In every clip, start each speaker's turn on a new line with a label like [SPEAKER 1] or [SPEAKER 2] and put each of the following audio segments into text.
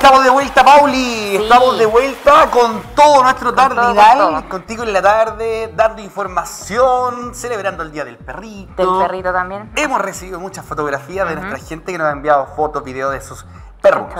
[SPEAKER 1] estamos de vuelta, Pauli. Sí. Estamos de vuelta con todo nuestro tardinal. Contigo en la tarde, dando información, celebrando el Día del Perrito.
[SPEAKER 2] Del perrito también.
[SPEAKER 1] Hemos recibido muchas fotografías de nuestra gente que nos ha enviado fotos, videos de sus perros.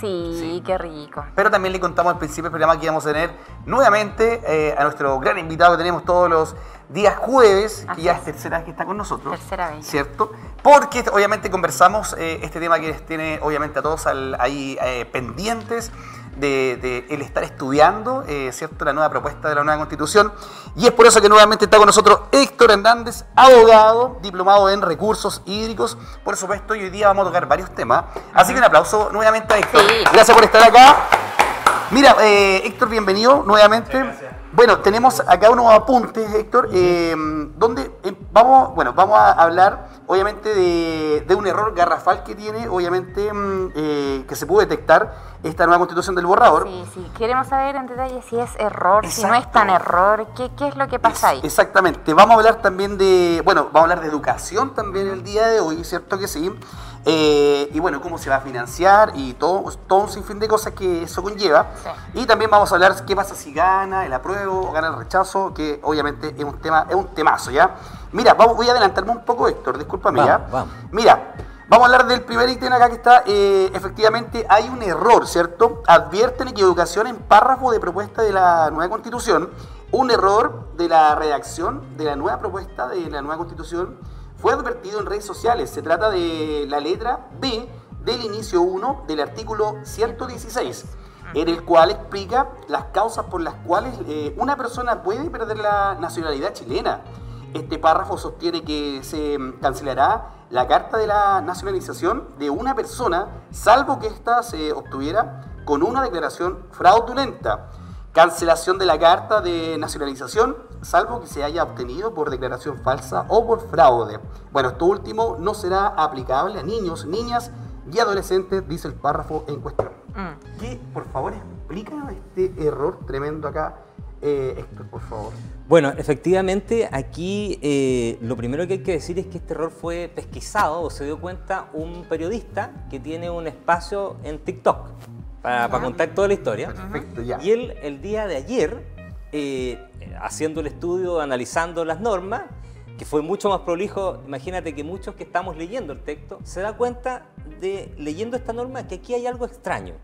[SPEAKER 2] Sí, qué rico.
[SPEAKER 1] Pero también le contamos al principio del programa que íbamos a tener nuevamente a nuestro gran invitado que tenemos todos los días jueves, que ya es tercera vez que está con nosotros.
[SPEAKER 2] Tercera vez.
[SPEAKER 1] ¿Cierto? Porque obviamente conversamos este tema que les tiene obviamente a todos ahí pendientes de el estar estudiando, ¿cierto? La nueva propuesta de la nueva Constitución. Y es por eso que nuevamente está con nosotros Héctor Hernández, abogado, diplomado en recursos hídricos, por supuesto, y hoy día vamos a tocar varios temas. Así que un aplauso nuevamente a Héctor.
[SPEAKER 2] Sí.
[SPEAKER 1] Gracias por estar acá. Mira, Héctor, bienvenido nuevamente. Gracias. Bueno, tenemos acá unos apuntes, Héctor, donde vamos a hablar, obviamente, de un error garrafal que tiene, obviamente, que se pudo detectar esta nueva Constitución del borrador.
[SPEAKER 2] Sí, queremos saber en detalle si es error, si no es tan error, qué es lo que pasa ahí.
[SPEAKER 1] Exactamente, vamos a hablar también vamos a hablar de educación también el día de hoy, ¿cierto que sí? Y bueno, cómo se va a financiar y todo un sinfín de cosas que eso conlleva. Sí. Y también vamos a hablar qué pasa si gana el apruebo o gana el rechazo, que obviamente es un temazo, ¿ya? Mira, voy a adelantarme un poco, Héctor, discúlpame, ¿ya? Vamos. Mira, vamos a hablar del primer ítem acá que está, efectivamente hay un error, ¿cierto? Advierten equivocación en párrafo de propuesta de la nueva Constitución, un error de la redacción de la nueva propuesta de la nueva Constitución fue advertido en redes sociales. Se trata de la letra B del inicio 1 del artículo 116, en el cual explica las causas por las cuales una persona puede perder la nacionalidad chilena. Este párrafo sostiene que se cancelará la carta de la nacionalización de una persona, salvo que ésta se obtuviera con una declaración fraudulenta. Cancelación de la carta de nacionalización, salvo que se haya obtenido por declaración falsa o por fraude. Bueno, esto último no será aplicable a niños, niñas y adolescentes, dice el párrafo en cuestión. ¿Qué, por favor, explica este error tremendo acá, Héctor, por favor?
[SPEAKER 3] Bueno, efectivamente, aquí lo primero que hay que decir es que este error fue pesquisado o se dio cuenta un periodista que tiene un espacio en TikTok. Para contar toda la historia.
[SPEAKER 1] Perfecto, ya.
[SPEAKER 3] Y él, el día de ayer, haciendo el estudio, analizando las normas, que fue mucho más prolijo, imagínate que muchos que estamos leyendo el texto, se da cuenta leyendo esta norma, que aquí hay algo extraño.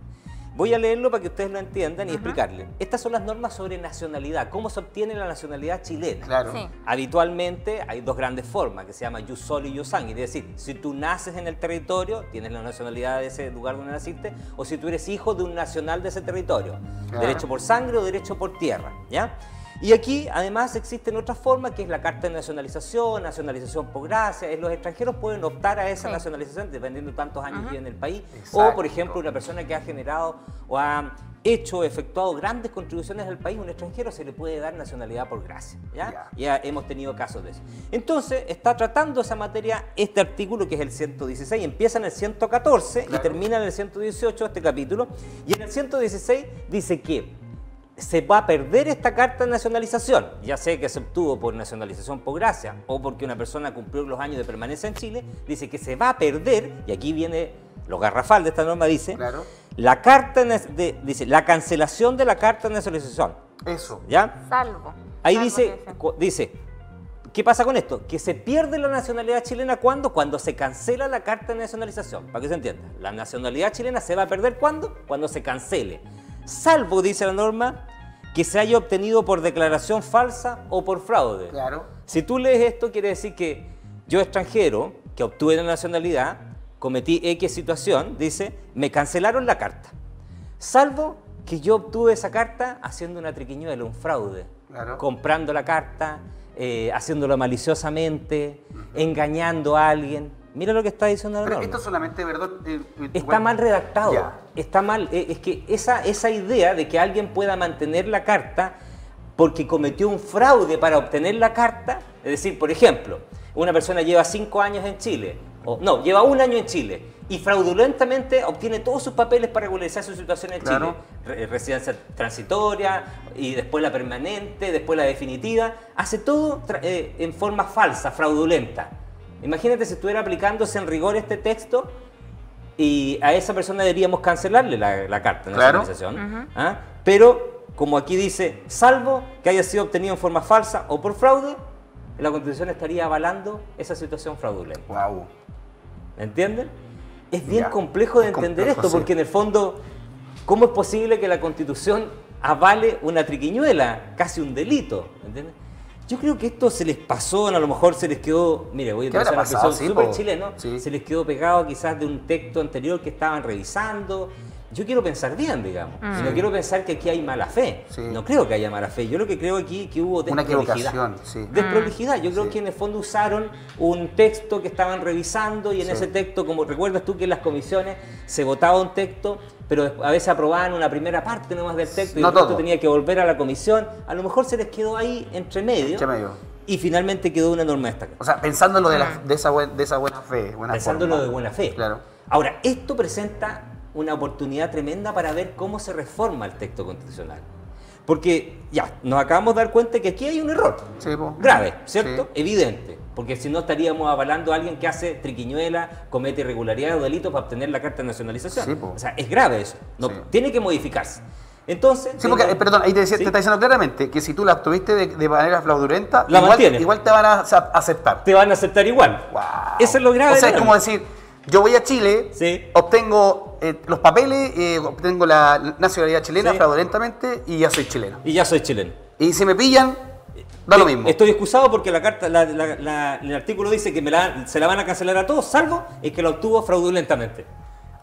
[SPEAKER 3] Voy a leerlo para que ustedes lo entiendan y explicarles. Estas son las normas sobre nacionalidad, cómo se obtiene la nacionalidad chilena.
[SPEAKER 1] Claro.
[SPEAKER 2] Sí.
[SPEAKER 3] Habitualmente hay dos grandes formas, que se llama jus soli y jus sanguinis, es decir, si tú naces en el territorio, tienes la nacionalidad de ese lugar donde naciste, o si tú eres hijo de un nacional de ese territorio, derecho por sangre o derecho por tierra, ¿ya? Y aquí, además, existen otras formas, que es la carta de nacionalización, nacionalización por gracia. Los extranjeros pueden optar a esa nacionalización dependiendo de cuántos años viven en el país. Exacto. O, por ejemplo, una persona que ha generado o ha efectuado grandes contribuciones al país, un extranjero se le puede dar nacionalidad por gracia. Ya hemos tenido casos de eso. Entonces, está tratando esa materia este artículo, que es el 116, empieza en el 114 y termina en el 118, este capítulo. Y en el 116 dice que se va a perder esta carta de nacionalización, ya sea que se obtuvo por nacionalización por gracia o porque una persona cumplió los años de permanencia en Chile, dice que se va a perder, y aquí viene lo garrafal de esta norma, dice, la carta dice, la cancelación de la carta de nacionalización.
[SPEAKER 1] Eso.
[SPEAKER 2] ¿Ya? Salvo.
[SPEAKER 3] Ahí dice, ¿qué pasa con esto? Que se pierde la nacionalidad chilena, ¿cuándo? Cuando se cancela la carta de nacionalización, para que se entienda. La nacionalidad chilena se va a perder, ¿cuándo? Cuando se cancele. Salvo, dice la norma, que se haya obtenido por declaración falsa o por fraude.
[SPEAKER 1] Claro.
[SPEAKER 3] Si tú lees esto, quiere decir que yo, extranjero, que obtuve la nacionalidad, cometí X situación, dice, me cancelaron la carta. Salvo que yo obtuve esa carta haciendo una triquiñuela, un fraude.
[SPEAKER 1] Claro.
[SPEAKER 3] Comprando la carta, haciéndolo maliciosamente, engañando a alguien. Mira lo que está diciendo la norma.
[SPEAKER 1] Esto solamente, ¿verdad?
[SPEAKER 3] Está mal redactado. Está mal. Es que esa idea de que alguien pueda mantener la carta porque cometió un fraude para obtener la carta, es decir, por ejemplo, una persona lleva 5 años en Chile, lleva 1 año en Chile y fraudulentamente obtiene todos sus papeles para regularizar su situación en Chile. Residencia transitoria y después la permanente, después la definitiva. Hace todo en forma falsa, fraudulenta. Imagínate si estuviera aplicándose en rigor este texto, y a esa persona deberíamos cancelarle la carta de
[SPEAKER 1] Claro.
[SPEAKER 3] nacionalización. ¿Ah? Pero, como aquí dice, salvo que haya sido obtenido en forma falsa o por fraude, la Constitución estaría avalando esa situación fraudulenta.
[SPEAKER 1] Wow.
[SPEAKER 3] ¿Me entienden? Es bien
[SPEAKER 1] Ya,
[SPEAKER 3] complejo de
[SPEAKER 1] es
[SPEAKER 3] entender
[SPEAKER 1] complejo,
[SPEAKER 3] esto,
[SPEAKER 1] sí.
[SPEAKER 3] porque en el fondo, ¿cómo es posible que la Constitución avale una triquiñuela, casi un delito? ¿Me entiendes? Yo creo que esto se les pasó, a lo mejor se les quedó, mire, voy a
[SPEAKER 1] ¿Qué habrá
[SPEAKER 3] utilizar una
[SPEAKER 1] pasado?
[SPEAKER 3] expresión
[SPEAKER 1] Sí,
[SPEAKER 3] súper
[SPEAKER 1] po.
[SPEAKER 3] chileno,
[SPEAKER 1] Sí.
[SPEAKER 3] se les quedó pegado quizás de un texto anterior que estaban revisando. Yo quiero pensar bien, digamos, y no quiero pensar que aquí hay mala fe.
[SPEAKER 1] Sí.
[SPEAKER 3] No creo que haya mala fe. Yo lo que creo aquí es que hubo
[SPEAKER 1] Una
[SPEAKER 3] desprolijidad.
[SPEAKER 1] equivocación, sí.
[SPEAKER 3] Desprolijidad. Yo creo
[SPEAKER 1] Sí.
[SPEAKER 3] que en el fondo usaron un texto que estaban revisando y en
[SPEAKER 1] Sí.
[SPEAKER 3] ese texto, como recuerdas tú que en las comisiones se votaba un texto, pero a veces aprobaban una primera parte nomás del texto y
[SPEAKER 1] No
[SPEAKER 3] el resto
[SPEAKER 1] todo.
[SPEAKER 3] tenía que volver a la comisión. A lo mejor se les quedó ahí entre medio,
[SPEAKER 1] Entre medio.
[SPEAKER 3] y finalmente quedó una norma destacada.
[SPEAKER 1] O sea, pensándolo de esa buena fe.
[SPEAKER 3] Pensándolo de buena fe.
[SPEAKER 1] Claro.
[SPEAKER 3] Ahora, esto presenta una oportunidad tremenda para ver cómo se reforma el texto constitucional. Porque ya, nos acabamos de dar cuenta que aquí hay un error.
[SPEAKER 1] Sí, po.
[SPEAKER 3] Grave, ¿cierto?
[SPEAKER 1] Sí.
[SPEAKER 3] Evidente. Porque si no estaríamos avalando a alguien que hace triquiñuela, comete irregularidades o delitos para obtener la carta de nacionalización.
[SPEAKER 1] Sí, po.
[SPEAKER 3] O sea, es grave eso. No,
[SPEAKER 1] Sí.
[SPEAKER 3] Tiene que modificarse. Entonces...
[SPEAKER 1] Sí, porque,
[SPEAKER 3] tengo-
[SPEAKER 1] perdón, ahí te
[SPEAKER 3] ¿Sí?
[SPEAKER 1] está diciendo claramente que si tú la obtuviste de manera fraudulenta,
[SPEAKER 3] La
[SPEAKER 1] igual,
[SPEAKER 3] mantienes.
[SPEAKER 1] igual te van a aceptar.
[SPEAKER 3] Te van a aceptar igual.
[SPEAKER 1] Wow.
[SPEAKER 3] Eso es lo grave.
[SPEAKER 1] O sea,
[SPEAKER 3] de
[SPEAKER 1] es
[SPEAKER 3] la
[SPEAKER 1] como
[SPEAKER 3] norma.
[SPEAKER 1] decir, yo voy a Chile,
[SPEAKER 3] Sí.
[SPEAKER 1] obtengo los papeles, obtengo la nacionalidad chilena
[SPEAKER 3] Sí.
[SPEAKER 1] fraudulentamente y ya soy chileno.
[SPEAKER 3] Y ya soy chileno.
[SPEAKER 1] Y si me pillan, da lo mismo.
[SPEAKER 3] Estoy excusado porque la carta, el artículo dice que se la van a cancelar a todos, salvo el que la obtuvo fraudulentamente.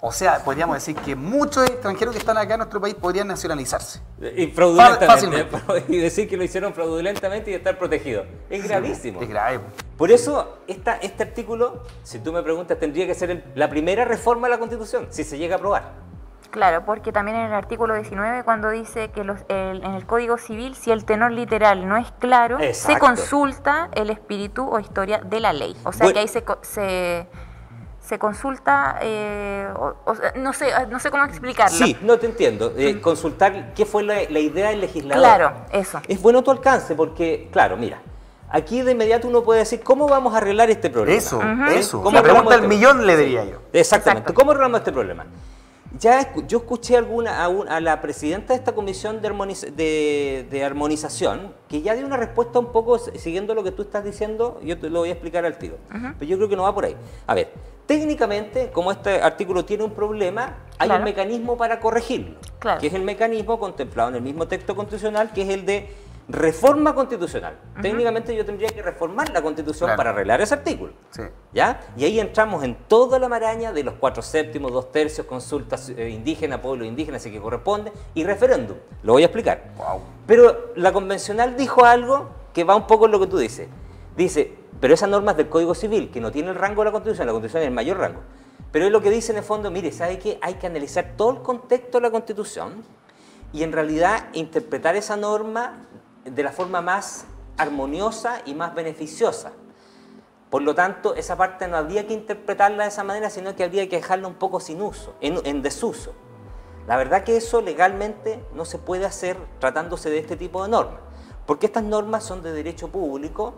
[SPEAKER 1] O sea, podríamos decir que muchos extranjeros que están acá en nuestro país podrían nacionalizarse.
[SPEAKER 3] Y fraudulentamente.
[SPEAKER 1] Fácilmente.
[SPEAKER 3] Y decir que lo hicieron fraudulentamente y estar protegidos. Es gravísimo.
[SPEAKER 1] Es grave.
[SPEAKER 3] Por eso, este artículo, si tú me preguntas, tendría que ser la primera reforma de la Constitución, si se llega a aprobar.
[SPEAKER 2] Claro, porque también en el artículo 19, cuando dice que en el Código Civil, si el tenor literal no es claro, se
[SPEAKER 3] Exacto.
[SPEAKER 2] consulta el espíritu o historia de la ley. O sea
[SPEAKER 3] Bueno.
[SPEAKER 2] que ahí se consulta, no sé cómo explicarlo.
[SPEAKER 3] Sí, no te entiendo. Consultar qué fue la idea del legislador.
[SPEAKER 2] Claro, eso.
[SPEAKER 3] Es bueno tu alcance porque, claro, mira, aquí de inmediato uno puede decir, ¿cómo vamos a arreglar este problema?
[SPEAKER 1] Eso,
[SPEAKER 3] ¿Sí?
[SPEAKER 1] eso.
[SPEAKER 3] ¿Cómo
[SPEAKER 1] La pregunta
[SPEAKER 3] arreglamos
[SPEAKER 1] del millón le diría yo.
[SPEAKER 3] Exactamente.
[SPEAKER 2] Exacto.
[SPEAKER 3] ¿Cómo arreglamos este problema? Yo escuché a la presidenta de esta comisión de armonización que ya dio una respuesta un poco siguiendo lo que tú estás diciendo. Yo te lo voy a explicar al tiro. Pero yo creo que no va por ahí. A ver, técnicamente, como este artículo tiene un problema, hay
[SPEAKER 2] Claro.
[SPEAKER 3] un mecanismo para corregirlo.
[SPEAKER 2] Claro.
[SPEAKER 3] Que es el mecanismo contemplado en el mismo texto constitucional, que es el de reforma constitucional. Técnicamente yo tendría que reformar la Constitución
[SPEAKER 1] Claro.
[SPEAKER 3] para arreglar ese artículo.
[SPEAKER 1] Sí.
[SPEAKER 3] ¿Ya? Y ahí entramos en toda la maraña de los 4/7, 2/3, consultas indígenas, pueblo indígena, así que corresponde, y referéndum. Lo voy a explicar.
[SPEAKER 1] Wow.
[SPEAKER 3] Pero la convencional dijo algo que va un poco en lo que tú dices. Dice, pero esas normas del Código Civil, que no tiene el rango de la Constitución es el mayor rango. Pero es lo que dice en el fondo, mire, ¿sabe qué? Hay que analizar todo el contexto de la Constitución y en realidad interpretar esa norma de la forma más armoniosa y más beneficiosa. Por lo tanto, esa parte no habría que interpretarla de esa manera, sino que habría que dejarla un poco sin uso, en desuso. La verdad que eso legalmente no se puede hacer tratándose de este tipo de normas, porque estas normas son de derecho público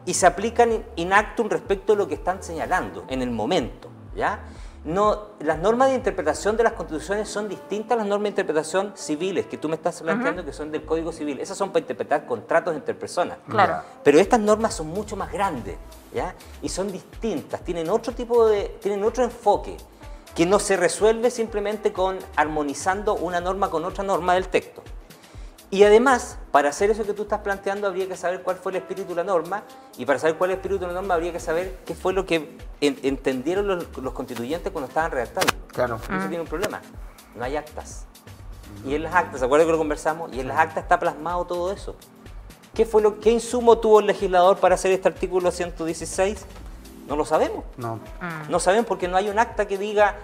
[SPEAKER 3] y se aplican in actum respecto a lo que están señalando en el momento, ¿ya? No, las normas de interpretación de las constituciones son distintas a las normas de interpretación civiles que tú me estás planteando que son del Código Civil. Esas son para interpretar contratos entre personas.
[SPEAKER 2] Claro.
[SPEAKER 3] Pero estas normas son mucho más grandes, ¿ya? Y son distintas, tienen otro enfoque que no se resuelve simplemente con armonizando una norma con otra norma del texto. Y además, para hacer eso que tú estás planteando, habría que saber cuál fue el espíritu de la norma, y para saber cuál es el espíritu de la norma, habría que saber qué fue lo que entendieron los constituyentes cuando estaban redactando.
[SPEAKER 1] Claro.
[SPEAKER 3] Y eso tiene un problema, no hay actas. Y en las actas, ¿se acuerdan que lo conversamos? Y en las actas está plasmado todo eso. ¿Qué insumo tuvo el legislador para hacer este artículo 116? No lo sabemos.
[SPEAKER 1] No.
[SPEAKER 3] No sabemos porque no hay un acta que diga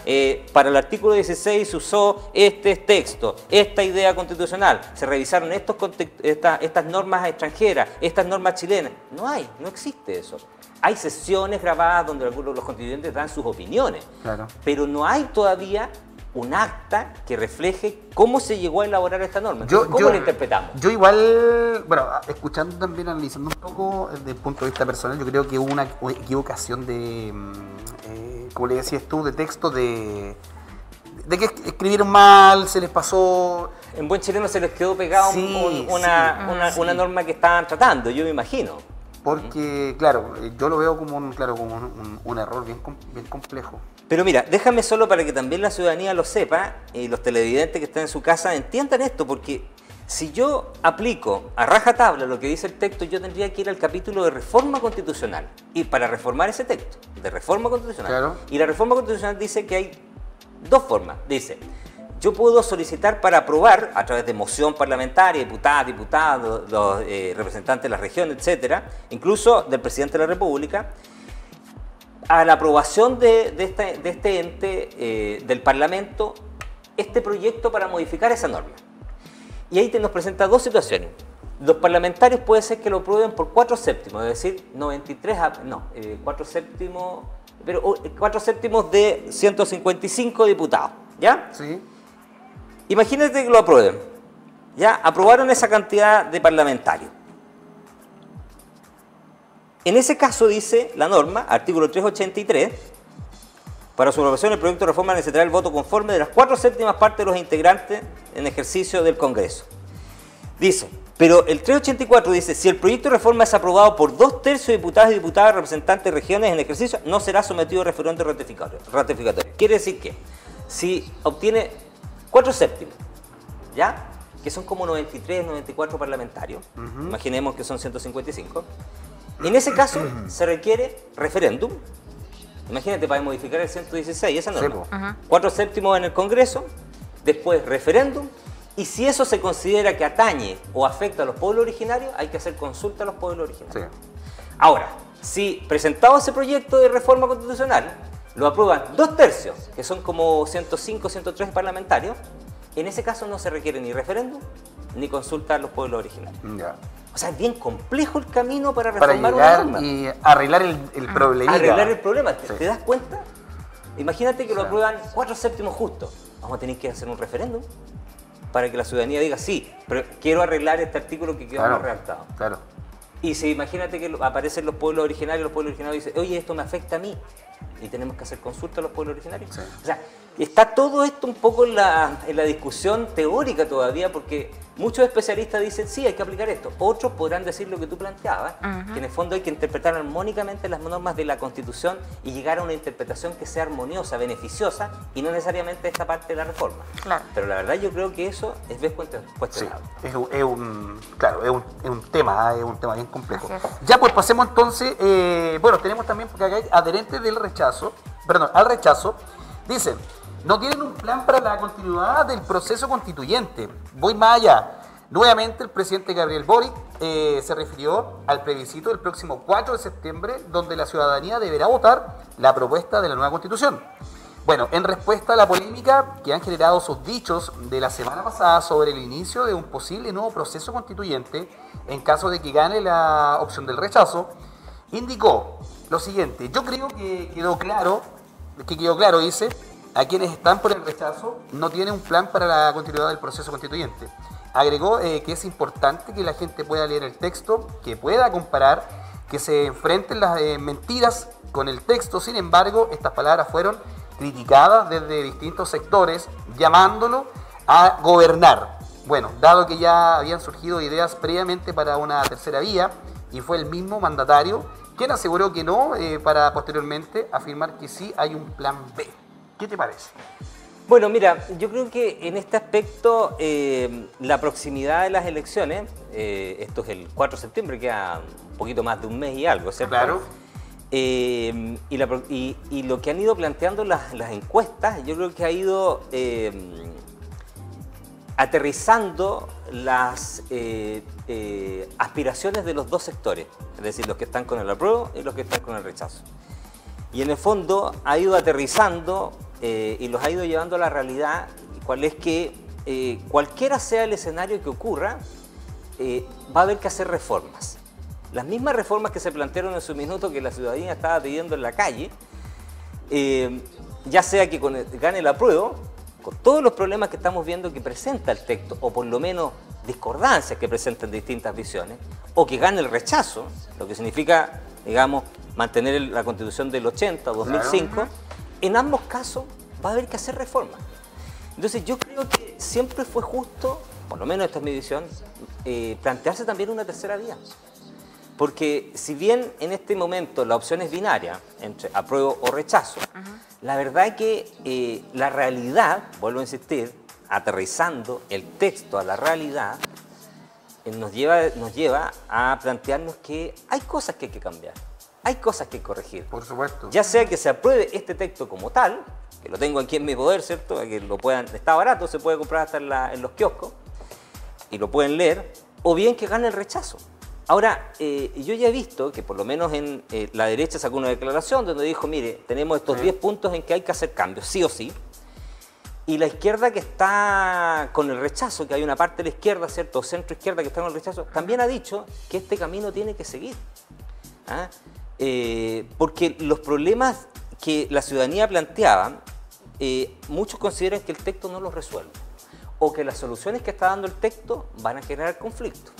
[SPEAKER 3] para el artículo 16 se usó este texto, esta idea constitucional, se revisaron estas normas extranjeras, estas normas chilenas. No existe eso. Hay sesiones grabadas donde algunos de los constituyentes dan sus opiniones,
[SPEAKER 1] Claro.
[SPEAKER 3] pero no hay todavía un acta que refleje cómo se llegó a elaborar esta norma. Entonces, ¿cómo la interpretamos?
[SPEAKER 1] Yo igual, bueno, escuchando también, analizando un poco desde el punto de vista personal, yo creo que hubo una equivocación de como le decías tú, de texto de que escribieron mal, se les pasó.
[SPEAKER 3] En buen chileno se les quedó pegado una norma que estaban tratando, yo me imagino.
[SPEAKER 1] Porque, claro, yo lo veo como un error bien complejo.
[SPEAKER 3] Pero mira, déjame solo para que también la ciudadanía lo sepa y los televidentes que están en su casa entiendan esto, porque si yo aplico a rajatabla lo que dice el texto, yo tendría que ir al capítulo de reforma constitucional y para reformar ese texto de reforma constitucional.
[SPEAKER 1] Claro.
[SPEAKER 3] Y la reforma constitucional dice que hay dos formas. Dice, yo puedo solicitar para aprobar a través de moción parlamentaria, diputados, los representantes de la región, etcétera, incluso del presidente de la República, a la aprobación de este ente del Parlamento, este proyecto para modificar esa norma. Y ahí nos presenta dos situaciones. Los parlamentarios puede ser que lo aprueben por 4/7, es decir, 4 séptimos de 155 diputados, ¿ya?
[SPEAKER 1] Sí.
[SPEAKER 3] Imagínate que lo aprueben, ¿ya? Aprobaron esa cantidad de parlamentarios. En ese caso dice la norma, artículo 383, para su aprobación el proyecto de reforma necesitará el voto conforme de las 4/7 partes de los integrantes en ejercicio del Congreso. Dice, pero el 384 dice, si el proyecto de reforma es aprobado por 2/3 de diputados y diputadas representantes de regiones en ejercicio, no será sometido a referéndum ratificatorio. Quiere decir que, si obtiene 4/7, ¿ya? Que son como 93, 94 parlamentarios, imaginemos que son 155, en ese caso se requiere referéndum. Imagínate, para modificar el 116, esa norma. 4/7 en el Congreso, después referéndum, y si eso se considera que atañe o afecta a los pueblos originarios, hay que hacer consulta a los pueblos originarios.
[SPEAKER 1] Sí.
[SPEAKER 3] Ahora, si presentado ese proyecto de reforma constitucional, lo aprueban 2/3, que son como 105, 103 parlamentarios, en ese caso no se requiere ni referéndum ni consulta a los pueblos originarios.
[SPEAKER 1] Ya.
[SPEAKER 3] O sea, es bien complejo el camino para
[SPEAKER 1] Para
[SPEAKER 3] reformar
[SPEAKER 1] llegar
[SPEAKER 3] una norma.
[SPEAKER 1] y arreglar el problema.
[SPEAKER 3] Arreglar el problema.
[SPEAKER 1] Sí.
[SPEAKER 3] ¿Te das cuenta? Imagínate que lo
[SPEAKER 1] Sí.
[SPEAKER 3] aprueban 4/7 justo. Vamos a tener que hacer un referéndum para que la ciudadanía diga, sí, pero quiero arreglar este artículo que quedó mal redactado.
[SPEAKER 1] Claro.
[SPEAKER 3] Y si imagínate que aparecen los pueblos originarios dicen, oye, esto me afecta a mí, y tenemos que hacer consulta a los pueblos originarios.
[SPEAKER 1] Sí.
[SPEAKER 3] O sea, está todo esto un poco en la discusión teórica todavía, porque muchos especialistas dicen, sí, hay que aplicar esto. Otros podrán decir lo que tú planteabas, que en el fondo hay que interpretar armónicamente las normas de la Constitución y llegar a una interpretación que sea armoniosa, beneficiosa, y no necesariamente esta parte de la reforma.
[SPEAKER 2] Claro.
[SPEAKER 3] Pero la verdad yo creo que eso es
[SPEAKER 1] Sí,
[SPEAKER 3] cuestionable.
[SPEAKER 1] es un tema bien complejo.
[SPEAKER 2] Así es.
[SPEAKER 1] Ya, pues pasemos entonces, bueno, tenemos también, porque acá hay adherentes al rechazo, dicen, no tienen un plan para la continuidad del proceso constituyente. Voy más allá. Nuevamente el presidente Gabriel Boric se refirió al plebiscito del próximo 4 de septiembre, donde la ciudadanía deberá votar la propuesta de la nueva constitución. Bueno, en respuesta a la polémica que han generado sus dichos de la semana pasada sobre el inicio de un posible nuevo proceso constituyente, en caso de que gane la opción del rechazo, indicó lo siguiente: yo creo que quedó claro, dice, a quienes están por el rechazo no tienen un plan para la continuidad del proceso constituyente. Agregó que es importante que la gente pueda leer el texto, que pueda comparar, que se enfrenten las mentiras con el texto. Sin embargo, estas palabras fueron criticadas desde distintos sectores, llamándolo a gobernar. Bueno, dado que ya habían surgido ideas previamente para una tercera vía, y fue el mismo mandatario quien aseguró que no, para posteriormente afirmar que sí hay un plan B. ¿Qué te parece?
[SPEAKER 3] Bueno, mira, yo creo que en este aspecto la proximidad de las elecciones, esto es el 4 de septiembre, queda un poquito más de un mes y algo, ¿cierto?
[SPEAKER 1] Claro.
[SPEAKER 3] Y lo que han ido planteando las encuestas, yo creo que ha ido aterrizando las aspiraciones de los dos sectores, es decir, los que están con el apruebo y los que están con el rechazo. Y en el fondo ha ido aterrizando y los ha ido llevando a la realidad, cual es que cualquiera sea el escenario que ocurra, va a haber que hacer reformas. Las mismas reformas que se plantearon en su minuto que la ciudadanía estaba pidiendo en la calle, ya sea que gane el apruebo, con todos los problemas que estamos viendo que presenta el texto, o por lo menos discordancias que presentan distintas visiones, o que gane el rechazo, lo que significa, digamos, mantener la Constitución del 80 o 2005, en ambos casos va a haber que hacer reformas. Entonces yo creo que siempre fue justo, por lo menos esta es mi visión, plantearse también una tercera vía. Porque si bien en este momento la opción es binaria, entre apruebo o rechazo, la verdad es que la realidad, vuelvo a insistir, aterrizando el texto a la realidad, nos lleva a plantearnos que hay cosas que hay que cambiar, hay cosas que corregir.
[SPEAKER 1] Por supuesto.
[SPEAKER 3] Ya sea que se apruebe este texto como tal, que lo tengo aquí en mi poder, ¿cierto? Que lo puedan, está barato, se puede comprar hasta en los kioscos y lo pueden leer, o bien que gane el rechazo. Ahora, yo ya he visto que por lo menos en la derecha sacó una declaración donde dijo, mire, tenemos estos 10 puntos en que hay que hacer cambios, sí o sí. Y la izquierda que está con el rechazo, que hay una parte de la izquierda, ¿cierto? O centro izquierda que está con el rechazo, también ha dicho que este camino tiene que seguir. ¿Ah? Porque los problemas que la ciudadanía planteaba, muchos consideran que el texto no los resuelve. O que las soluciones que está dando el texto van a generar conflicto.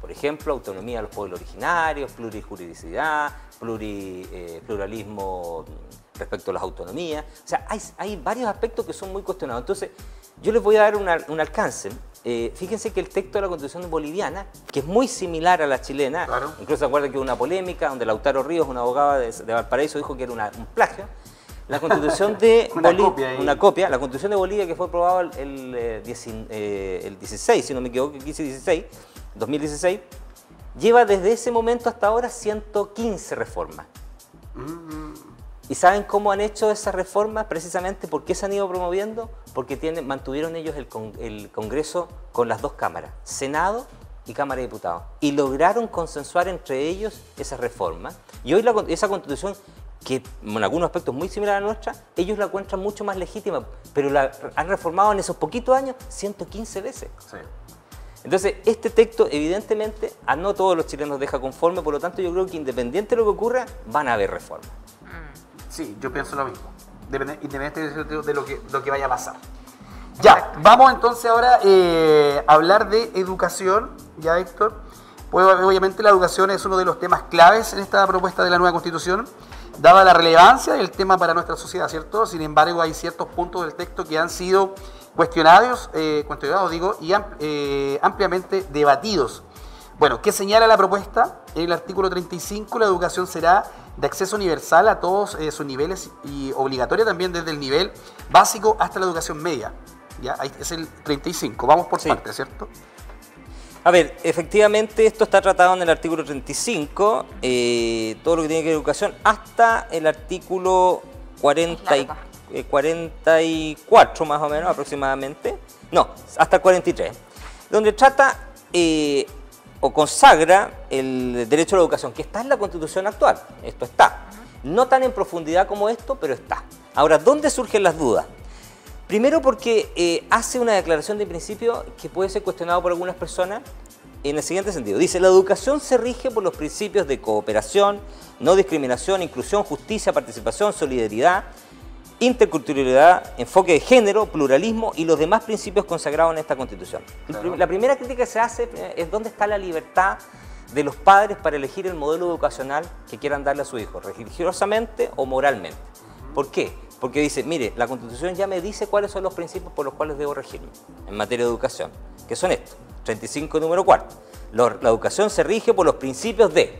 [SPEAKER 3] Por ejemplo, autonomía de los pueblos originarios, plurijuridicidad, pluralismo respecto a las autonomías. O sea, hay varios aspectos que son muy cuestionados. Entonces, yo les voy a dar un alcance. Fíjense que el texto de la Constitución boliviana, que es muy similar a la chilena, claro. Incluso se acuerdan que hubo una polémica donde Lautaro Ríos, una abogada de Valparaíso, dijo que era un plagio. La Constitución de Bolivia, una copia, la Constitución de Bolivia que fue aprobada el 16, si no me equivoco, 2016, lleva desde ese momento hasta ahora 115 reformas. ¿Y saben cómo han hecho esas reformas? Precisamente, ¿por qué se han ido promoviendo? Porque mantuvieron ellos el Congreso con las dos cámaras, Senado y Cámara de Diputados, y lograron consensuar entre ellos esas reformas. Y hoy esa Constitución, que en algunos aspectos muy similar a la nuestra, ellos la encuentran mucho más legítima, pero la han reformado en esos poquitos años 115 veces. Sí. Entonces, este texto, evidentemente, a no todos los chilenos deja conforme, por lo tanto, yo creo que independiente de lo que ocurra, van a haber reformas.
[SPEAKER 1] Sí, yo pienso lo mismo, independiente de lo que vaya a pasar. Ya, vamos entonces ahora a hablar de educación, ya Héctor. Pues, obviamente la educación es uno de los temas claves en esta propuesta de la nueva Constitución, dada la relevancia del tema para nuestra sociedad, ¿cierto? Sin embargo, hay ciertos puntos del texto que han sido cuestionados y ampliamente debatidos. Bueno, ¿qué señala la propuesta? En el artículo 35, la educación será de acceso universal a todos sus niveles y obligatoria también desde el nivel básico hasta la educación media. ¿Ya? Ahí es el 35, vamos por partes, ¿cierto?
[SPEAKER 3] A ver, efectivamente esto está tratado en el artículo 35, todo lo que tiene que ver con educación, hasta el artículo 44 más o menos aproximadamente, no, hasta el 43, donde trata o consagra el derecho a la educación, que está en la Constitución actual, esto está, no tan en profundidad como esto, pero está. Ahora, ¿dónde surgen las dudas? Primero porque hace una declaración de principio que puede ser cuestionado por algunas personas en el siguiente sentido. Dice, la educación se rige por los principios de cooperación, no discriminación, inclusión, justicia, participación, solidaridad, interculturalidad, enfoque de género, pluralismo y los demás principios consagrados en esta Constitución. Claro. La primera crítica que se hace es dónde está la libertad de los padres para elegir el modelo educacional que quieran darle a su hijo, religiosamente o moralmente. ¿Por qué? Porque dice, mire, la Constitución ya me dice cuáles son los principios por los cuales debo regirme en materia de educación, que son estos, 35 número 4. La educación se rige por los principios de,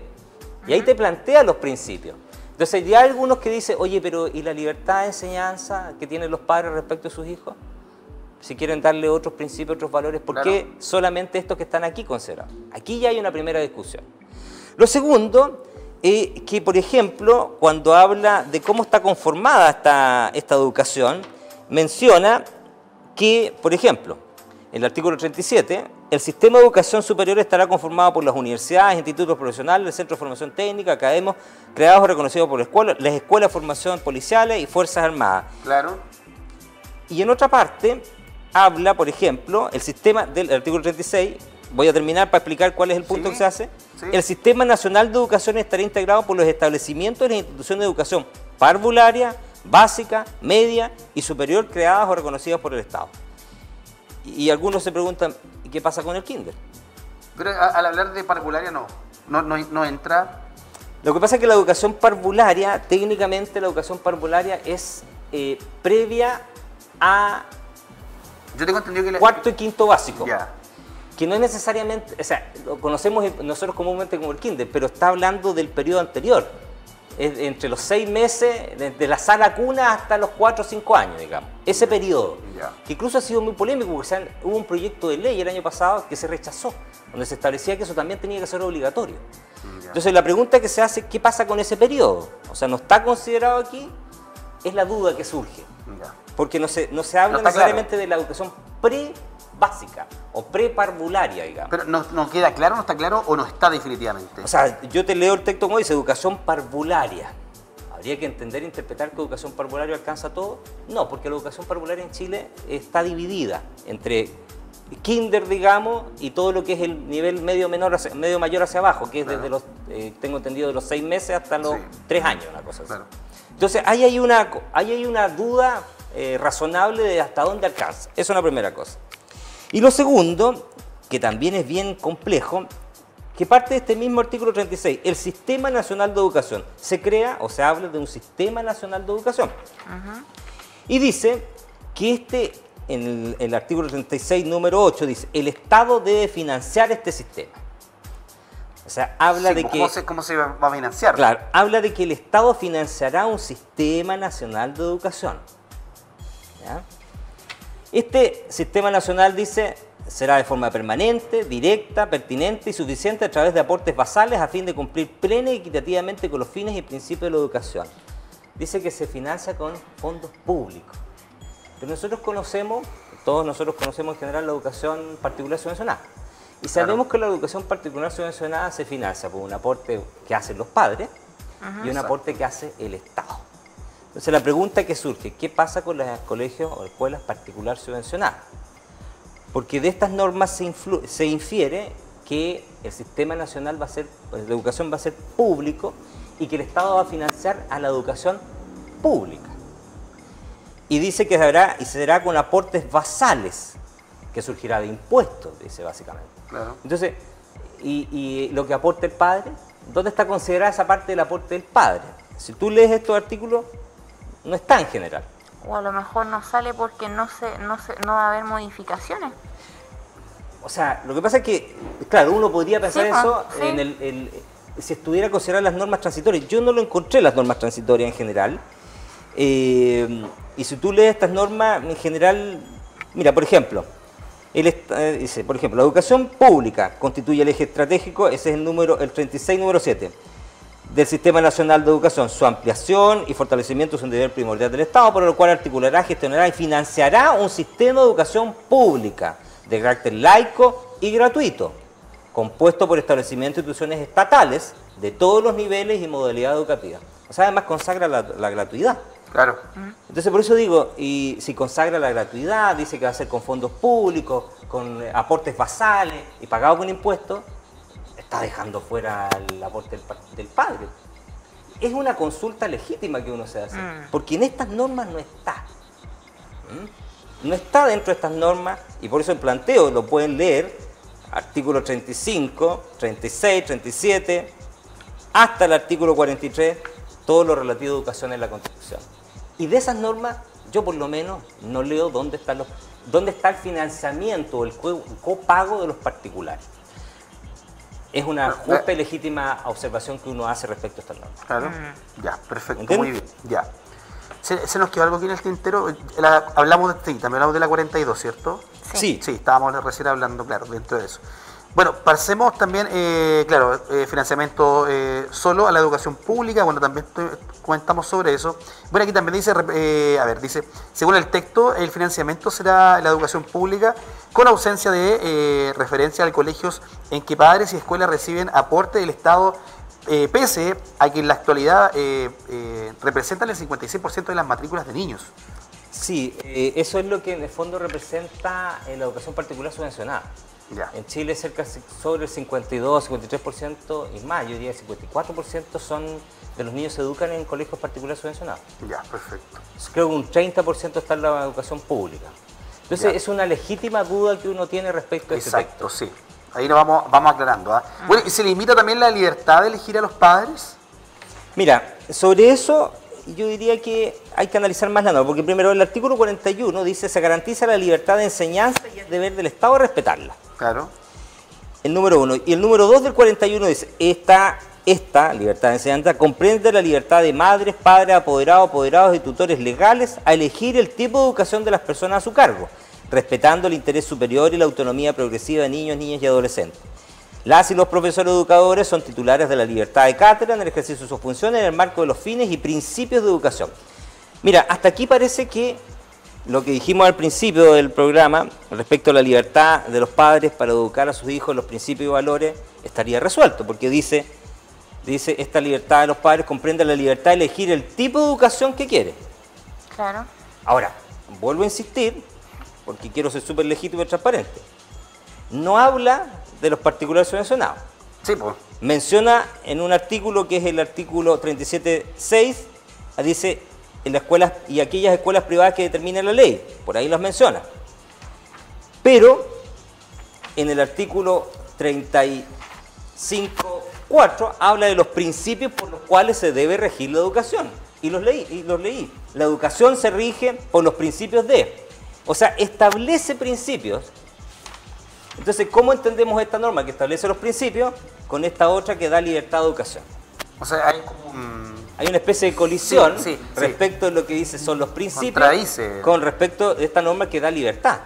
[SPEAKER 3] y ahí te plantea los principios. Entonces ya hay algunos que dicen, oye, pero ¿y la libertad de enseñanza que tienen los padres respecto a sus hijos? Si quieren darle otros principios, otros valores, ¿por qué solamente estos que están aquí considerados? Aquí ya hay una primera discusión. Lo segundo es que, por ejemplo, cuando habla de cómo está conformada esta educación, menciona que, por ejemplo, en el artículo 37, el sistema de educación superior estará conformado por las universidades, institutos profesionales, centros de formación técnica, academias, creados o reconocidos por la escuela, las escuelas de formación policiales y fuerzas armadas.
[SPEAKER 1] Claro.
[SPEAKER 3] Y en otra parte, habla, por ejemplo, el sistema del artículo 36, voy a terminar para explicar cuál es el punto que se hace. Sí. El Sistema Nacional de Educación estará integrado por los establecimientos de las instituciones de educación parvularia, básica, media y superior creadas o reconocidas por el Estado. Y algunos se preguntan, ¿y qué pasa con el kinder?
[SPEAKER 1] Pero al hablar de parvularia no entra.
[SPEAKER 3] Lo que pasa es que la educación parvularia, técnicamente la educación parvularia es previa a
[SPEAKER 1] Yo tengo entendido que...
[SPEAKER 3] cuarto y quinto básico.
[SPEAKER 1] Ya.
[SPEAKER 3] Que no es necesariamente, o sea, lo conocemos nosotros comúnmente como el kinder, pero está hablando del periodo anterior. Es entre los 6 meses, desde la sala cuna hasta los 4 o 5 años, digamos. Ese periodo, que incluso ha sido muy polémico, porque hubo un proyecto de ley el año pasado que se rechazó, donde se establecía que eso también tenía que ser obligatorio. Entonces la pregunta que se hace, ¿qué pasa con ese periodo? O sea, no está considerado aquí, es la duda que surge. Porque no se habla necesariamente claro de la educación pre-básica o preparvularia, digamos.
[SPEAKER 1] Pero no queda claro, no está claro o no está definitivamente.
[SPEAKER 3] O sea, yo te leo el texto como dice, educación parvularia. ¿Habría que entender e interpretar que educación parvularia alcanza todo? No, porque la educación parvularia en Chile está dividida entre kinder, digamos, y todo lo que es el nivel medio mayor hacia abajo, que es desde los, tengo entendido, de los 6 meses hasta los 3 años, una cosa así. Entonces, ahí hay una duda razonable de hasta dónde alcanza. Esa es una primera cosa. Y lo segundo, que también es bien complejo, que parte de este mismo artículo 36, el Sistema Nacional de Educación. Se crea o se habla de un Sistema Nacional de Educación. Y dice que en el artículo 36, número 8, dice, el Estado debe financiar este sistema. O sea, habla de que...
[SPEAKER 1] ¿Cómo se va a financiar?
[SPEAKER 3] Claro, habla de que el Estado financiará un Sistema Nacional de Educación. ¿Ya? Este Sistema Nacional, dice, será de forma permanente, directa, pertinente y suficiente a través de aportes basales a fin de cumplir plena y equitativamente con los fines y principios de la educación. Dice que se financia con fondos públicos. Pero todos nosotros conocemos en general la educación particular subvencionada. Y sabemos que la educación particular subvencionada se financia por un aporte que hacen los padres y un aporte que hace el Estado. Entonces la pregunta que surge, ¿qué pasa con los colegios o escuelas particular subvencionadas? Porque de estas normas se infiere que el sistema nacional de educación va a ser público y que el Estado va a financiar a la educación pública. Y dice que será con aportes basales, que surgirá de impuestos, dice básicamente.
[SPEAKER 1] Claro.
[SPEAKER 3] Entonces, y lo que aporta el padre, ¿dónde está considerada esa parte del aporte del padre? Si tú lees estos artículos, no está en general.
[SPEAKER 2] O a lo mejor no sale porque no va a haber modificaciones.
[SPEAKER 3] O sea, lo que pasa es que, claro, uno podría pensar eso
[SPEAKER 2] sí.
[SPEAKER 3] Si estuviera considerado las normas transitorias. Yo no lo encontré las normas transitorias en general. Y si tú lees estas normas, en general, mira, por ejemplo, dice, por ejemplo, la educación pública constituye el eje estratégico, ese es el 36, número 7, del Sistema Nacional de Educación. Su ampliación y fortalecimiento es un deber primordial del Estado, por lo cual articulará, gestionará y financiará un sistema de educación pública de carácter laico y gratuito, compuesto por establecimientos e instituciones estatales de todos los niveles y modalidades educativas. O sea, además consagra la gratuidad.
[SPEAKER 1] Claro.
[SPEAKER 3] Entonces, por eso digo, y si consagra la gratuidad, dice que va a ser con fondos públicos, con aportes basales y pagado con impuestos, está dejando fuera el aporte del padre. Es una consulta legítima que uno se hace, porque en estas normas no está. No está dentro de estas normas, y por eso el planteo lo pueden leer, artículo 35, 36, 37, hasta el artículo 43, todo lo relativo a educación en la Constitución. Y de esas normas, yo por lo menos no leo dónde está el financiamiento o el copago de los particulares. Es una justa y legítima observación que uno hace respecto a estas normas.
[SPEAKER 1] Claro, ya, perfecto,
[SPEAKER 3] ¿Entiendes?
[SPEAKER 1] muy bien, ya. Se nos quedó algo aquí en el tintero, hablamos también hablamos de la 42, ¿cierto?
[SPEAKER 3] Sí.
[SPEAKER 1] Sí, estábamos recién hablando, claro, dentro de eso. Bueno, pasemos también, claro, financiamiento solo a la educación pública, bueno, también comentamos sobre eso. Bueno, aquí también dice, dice, según el texto, el financiamiento será la educación pública con ausencia de referencia a colegios en que padres y escuelas reciben aporte del Estado, pese a que en la actualidad representan el 56% de las matrículas de niños.
[SPEAKER 3] Sí, eso es lo que en el fondo representa la educación particular subvencionada.
[SPEAKER 1] Ya.
[SPEAKER 3] En Chile sobre el 52, 53% y más, yo diría el 54% de los niños se educan en colegios particulares subvencionados.
[SPEAKER 1] Ya, perfecto.
[SPEAKER 3] Creo que un 30% está en la educación pública. Entonces es una legítima duda que uno tiene respecto a este texto.
[SPEAKER 1] Exacto, sí. Ahí nos vamos aclarando. Bueno, ¿y se limita también la libertad de elegir a los padres?
[SPEAKER 3] Mira, sobre eso yo diría que hay que analizar más la norma, porque primero el artículo 41 dice se garantiza la libertad de enseñanza y es deber del Estado respetarla.
[SPEAKER 1] Claro.
[SPEAKER 3] El número 1. Y el número 2 del 41 dice, esta libertad de enseñanza comprende la libertad de madres, padres, apoderados, apoderados y tutores legales a elegir el tipo de educación de las personas a su cargo, respetando el interés superior y la autonomía progresiva de niños, niñas y adolescentes. Las y los profesores educadores son titulares de la libertad de cátedra en el ejercicio de sus funciones en el marco de los fines y principios de educación. Mira, hasta aquí parece que lo que dijimos al principio del programa respecto a la libertad de los padres para educar a sus hijos en los principios y valores estaría resuelto, porque dice esta libertad de los padres comprende la libertad de elegir el tipo de educación que quiere.
[SPEAKER 2] Claro.
[SPEAKER 3] Ahora, vuelvo a insistir, porque quiero ser súper legítimo y transparente. No habla de los particulares subvencionados.
[SPEAKER 1] Sí, pues.
[SPEAKER 3] Menciona en un artículo que es el artículo 37.6, dice en las escuelas y aquellas escuelas privadas que determine la ley, por ahí las menciona. Pero en el artículo 35.4 habla de los principios por los cuales se debe regir la educación. Y los leí. La educación se rige por los principios de. O sea, establece principios. Entonces, ¿cómo entendemos esta norma que establece los principios con esta otra que da libertad de educación?
[SPEAKER 1] O sea, hay como
[SPEAKER 3] Hay una especie de colisión
[SPEAKER 1] sí,
[SPEAKER 3] respecto de lo que dice son los principios
[SPEAKER 1] contradice
[SPEAKER 3] con respecto de esta norma que da libertad.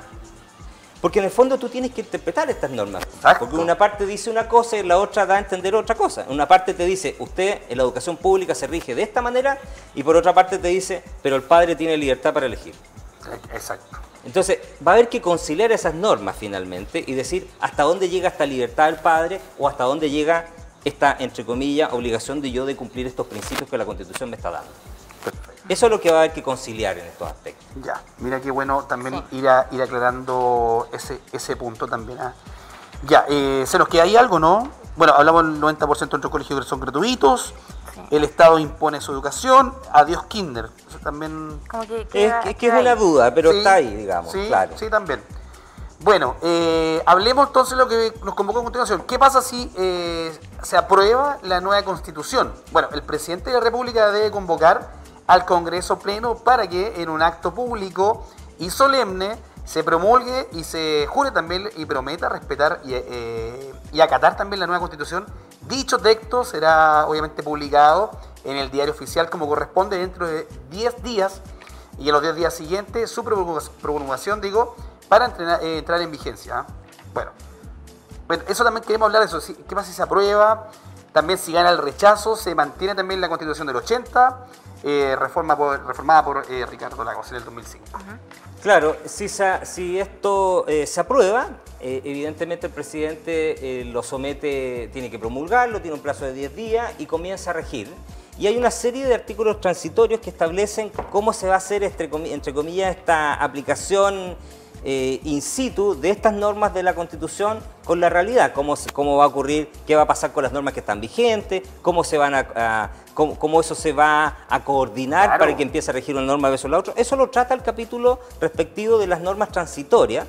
[SPEAKER 3] Porque en el fondo tú tienes que interpretar estas normas.
[SPEAKER 1] Exacto.
[SPEAKER 3] Porque una parte dice una cosa y la otra da a entender otra cosa. Una parte te dice, usted en la educación pública se rige de esta manera, y por otra parte te dice, pero el padre tiene libertad para elegir.
[SPEAKER 1] Exacto.
[SPEAKER 3] Entonces, va a haber que conciliar esas normas finalmente y decir hasta dónde llega esta libertad del padre o hasta dónde llega esta, entre comillas, obligación de yo de cumplir estos principios que la Constitución me está dando.
[SPEAKER 1] Perfecto.
[SPEAKER 3] Eso es lo que va a haber que conciliar en estos aspectos.
[SPEAKER 1] Ya, mira qué bueno también
[SPEAKER 2] Sí.
[SPEAKER 1] ir aclarando ese punto también. Ya, se nos queda ahí algo, ¿no? Bueno, hablamos del 90% de nuestros colegios que son gratuitos,
[SPEAKER 2] Sí.
[SPEAKER 1] el Estado impone su educación, adiós kinder. Eso también...
[SPEAKER 2] Como que
[SPEAKER 3] Es
[SPEAKER 2] queda,
[SPEAKER 3] que es
[SPEAKER 2] queda
[SPEAKER 3] una
[SPEAKER 2] ahí.
[SPEAKER 3] duda, pero
[SPEAKER 1] Sí,
[SPEAKER 3] está ahí, digamos,
[SPEAKER 1] sí,
[SPEAKER 3] claro.
[SPEAKER 1] sí, también. Bueno, hablemos entonces de lo que nos convocó a continuación. ¿Qué pasa si se aprueba la nueva Constitución? Bueno, el presidente de la República debe convocar al Congreso Pleno para que en un acto público y solemne se promulgue y se jure también y prometa respetar y acatar también la nueva Constitución. Dicho texto será obviamente publicado en el diario oficial como corresponde dentro de 10 días y en los 10 días siguientes su promulgación, para entrar en vigencia. Bueno, eso también queremos hablar de eso. ¿Qué pasa si se aprueba? También si gana el rechazo, se mantiene también la Constitución del 80, reformada por Ricardo Lagos en el 2005.
[SPEAKER 3] Claro, si esto se aprueba, evidentemente el presidente lo somete, tiene que promulgarlo, tiene un plazo de 10 días y comienza a regir. Y hay una serie de artículos transitorios que establecen cómo se va a hacer, entre comillas, esta aplicación in situ de estas normas de la Constitución con la realidad, cómo va a ocurrir, qué va a pasar con las normas que están vigentes, cómo eso se va a coordinar,
[SPEAKER 1] claro,
[SPEAKER 3] para que empiece a regir una norma versus la otra. Eso lo trata el capítulo respectivo de las normas transitorias,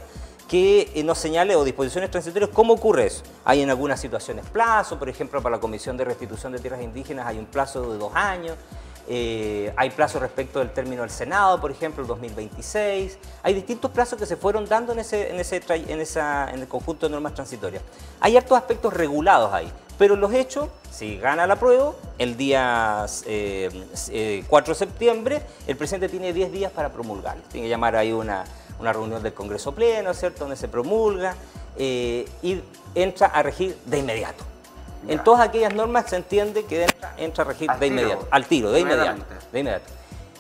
[SPEAKER 3] que nos señale, o disposiciones transitorias, cómo ocurre eso. Hay en algunas situaciones plazo, por ejemplo, para la Comisión de Restitución de Tierras Indígenas hay un plazo de 2 años. Hay plazos respecto del término del Senado, por ejemplo, el 2026. Hay distintos plazos que se fueron dando en el conjunto de normas transitorias. Hay hartos aspectos regulados ahí, pero los hechos, si gana la apruebo, el día 4 de septiembre, el presidente tiene 10 días para promulgarlo. Tiene que llamar ahí una reunión del Congreso Pleno, ¿cierto?, donde se promulga y entra a regir de inmediato. Ya. En todas aquellas normas se entiende que entra a regir de inmediato, al tiro, de inmediato.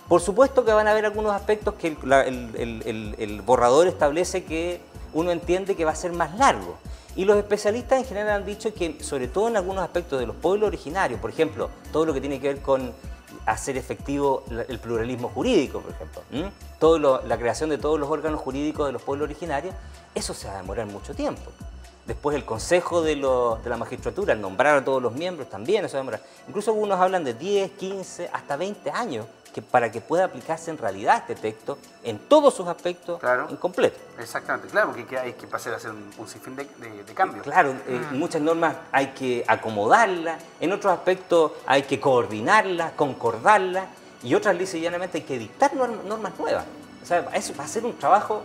[SPEAKER 3] Por supuesto que van a haber algunos aspectos que el borrador establece que uno entiende que va a ser más largo. Y los especialistas en general han dicho que, sobre todo en algunos aspectos de los pueblos originarios, por ejemplo, todo lo que tiene que ver con hacer efectivo el pluralismo jurídico, por ejemplo, la creación de todos los órganos jurídicos de los pueblos originarios, eso se va a demorar mucho tiempo. Después el Consejo de la Magistratura, al nombrar a todos los miembros, también eso va a demorar. Incluso algunos hablan de 10, 15, hasta 20 años para que pueda aplicarse en realidad este texto en todos sus aspectos, claro, en completo.
[SPEAKER 1] Exactamente, claro, porque hay que pasar a hacer un sinfín de cambios.
[SPEAKER 3] Claro, muchas normas hay que acomodarlas, en otros aspectos hay que coordinarlas, concordarlas, y otras lisa y llanamente hay que dictar normas nuevas. O sea, eso va a ser un trabajo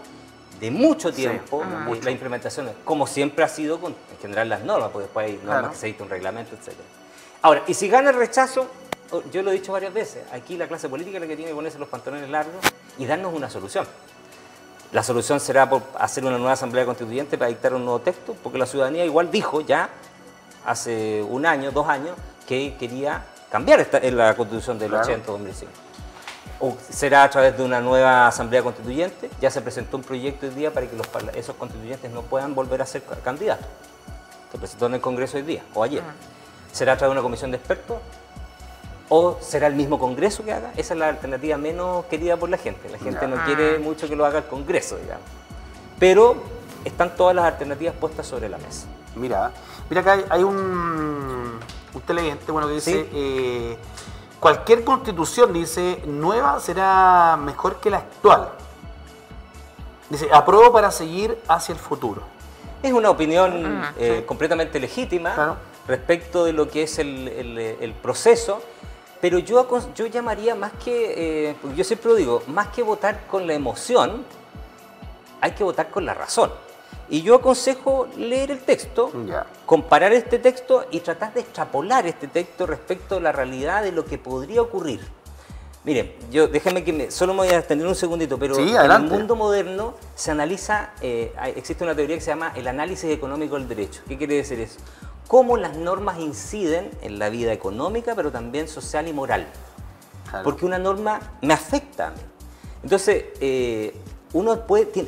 [SPEAKER 3] de mucho tiempo, la implementación, como siempre ha sido con, en general, las normas, porque después hay normas que se dicta un reglamento, etc. Ahora, y si gana el rechazo, yo lo he dicho varias veces, aquí la clase política es la que tiene que ponerse los pantalones largos y darnos una solución. La solución será por hacer una nueva asamblea constituyente para dictar un nuevo texto, porque la ciudadanía igual dijo ya hace 1 año, 2 años, que quería cambiar la constitución del 80-2005. O será a través de una nueva asamblea constituyente. Ya se presentó un proyecto hoy día para que esos constituyentes no puedan volver a ser candidatos. Se presentó en el Congreso hoy día, o ayer. ¿Será a través de una comisión de expertos? ¿O será el mismo Congreso que haga? Esa es la alternativa menos querida por la gente. La gente no quiere mucho que lo haga el Congreso, digamos. Pero están todas las alternativas puestas sobre la mesa.
[SPEAKER 1] Mira acá hay un televidente, bueno, que dice, cualquier constitución, dice, nueva será mejor que la actual. Dice, apruebo para seguir hacia el futuro.
[SPEAKER 3] Es una opinión completamente legítima respecto de lo que es el proceso, pero yo llamaría más que, yo siempre lo digo, más que votar con la emoción, hay que votar con la razón. Y yo aconsejo leer el texto, comparar este texto y tratar de extrapolar este texto respecto a la realidad de lo que podría ocurrir. Miren, déjenme que solo me voy a extender un segundito, pero en el mundo moderno se analiza, existe una teoría que se llama el análisis económico del derecho. ¿Qué quiere decir eso? Cómo las normas inciden en la vida económica, pero también social y moral. Porque una norma me afecta a mí. Entonces,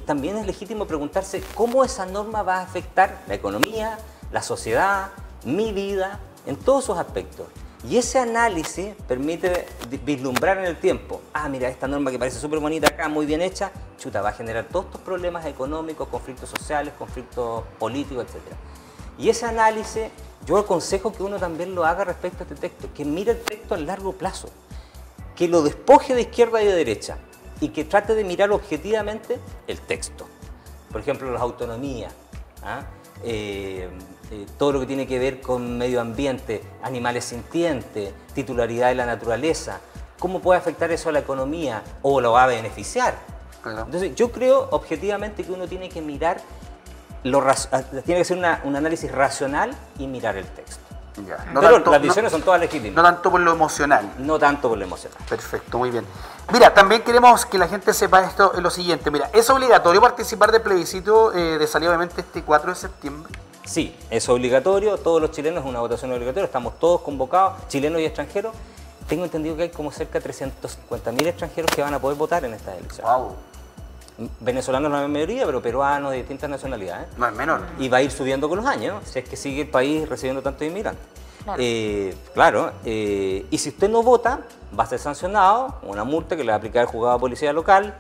[SPEAKER 3] también es legítimo preguntarse cómo esa norma va a afectar la economía, la sociedad, mi vida, en todos sus aspectos. Y ese análisis permite vislumbrar en el tiempo, mira, esta norma que parece súper bonita acá, muy bien hecha, va a generar todos estos problemas económicos, conflictos sociales, conflictos políticos, etc. Y ese análisis, yo aconsejo que uno también lo haga respecto a este texto, que mire el texto a largo plazo, que lo despoje de izquierda y de derecha, y que trate de mirar objetivamente el texto. Por ejemplo, las autonomías, todo lo que tiene que ver con medio ambiente, animales sintientes, titularidad de la naturaleza, cómo puede afectar eso a la economía o lo va a beneficiar. Entonces, yo creo objetivamente que uno tiene que mirar, tiene que hacer un análisis racional y mirar el texto. Pero las visiones son todas legítimas.
[SPEAKER 1] No tanto por lo emocional.
[SPEAKER 3] No tanto por lo emocional.
[SPEAKER 1] Perfecto, muy bien. Mira, también queremos que la gente sepa esto, lo siguiente. Mira, ¿es obligatorio participar del plebiscito de salida, obviamente, este 4 de septiembre?
[SPEAKER 3] Sí, es obligatorio. Todos los chilenos, es una votación obligatoria. Estamos todos convocados, chilenos y extranjeros. Tengo entendido que hay como cerca de 350.000 extranjeros que van a poder votar en estas elecciones.
[SPEAKER 1] Wow.
[SPEAKER 3] Venezolanos la mayoría, pero peruanos de distintas nacionalidades.
[SPEAKER 1] No es menor.
[SPEAKER 3] Y va a ir subiendo con los años, si es que sigue el país recibiendo tantos inmigrantes. Y si usted no vota, va a ser sancionado, una multa que le va a aplicar el juzgado de policía local.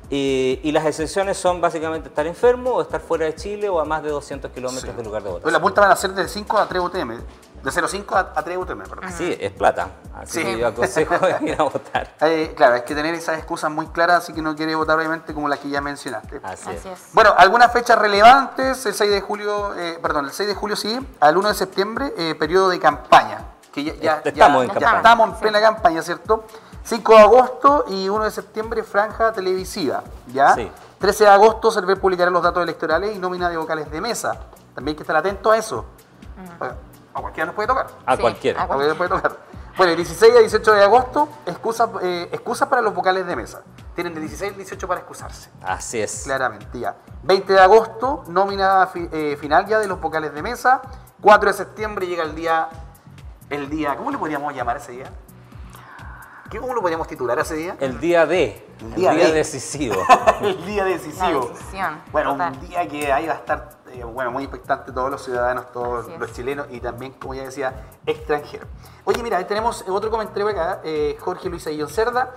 [SPEAKER 3] Y las excepciones son básicamente estar enfermo o estar fuera de Chile o a más de 200 kilómetros del lugar de votación.
[SPEAKER 1] Pues las multas van a ser de 5 a 3 UTM. De 0,5 a 3 UTM, perdón.
[SPEAKER 3] Sí, es plata. Así que yo aconsejo ir a votar.
[SPEAKER 1] Claro, hay que tener esas excusas muy claras, así que no quiere votar obviamente como las que ya mencionaste.
[SPEAKER 3] Así es.
[SPEAKER 1] Bueno, algunas fechas relevantes, el 6 de julio, el 6 de julio sí, al 1 de septiembre, periodo de campaña. Que ya estamos en plena campaña, ¿cierto? 5 de agosto y 1 de septiembre, franja televisiva, ¿ya? Sí. 13 de agosto, Cervel publicará los datos electorales y nómina de vocales de mesa. También hay que estar atento a eso. A cualquiera nos puede tocar.
[SPEAKER 3] A cualquiera.
[SPEAKER 1] A cualquiera puede tocar. Bueno, el 16 a 18 de agosto, excusas para los vocales de mesa. Tienen de 16 al 18 para excusarse.
[SPEAKER 3] Así es.
[SPEAKER 1] Claramente, ya. 20 de agosto, nómina final ya de los vocales de mesa. 4 de septiembre llega el día, ¿cómo le podríamos llamar ese día? ¿Cómo lo podríamos titular ese día?
[SPEAKER 3] El día D. El día decisivo.
[SPEAKER 1] El día decisivo.
[SPEAKER 2] La decisión.
[SPEAKER 1] Bueno, un día que ahí va a estar muy expectante todos los ciudadanos, todos los chilenos y también, como ya decía, extranjeros. Oye, mira, ahí tenemos otro comentario acá, Jorge Luis Aguillón Cerda.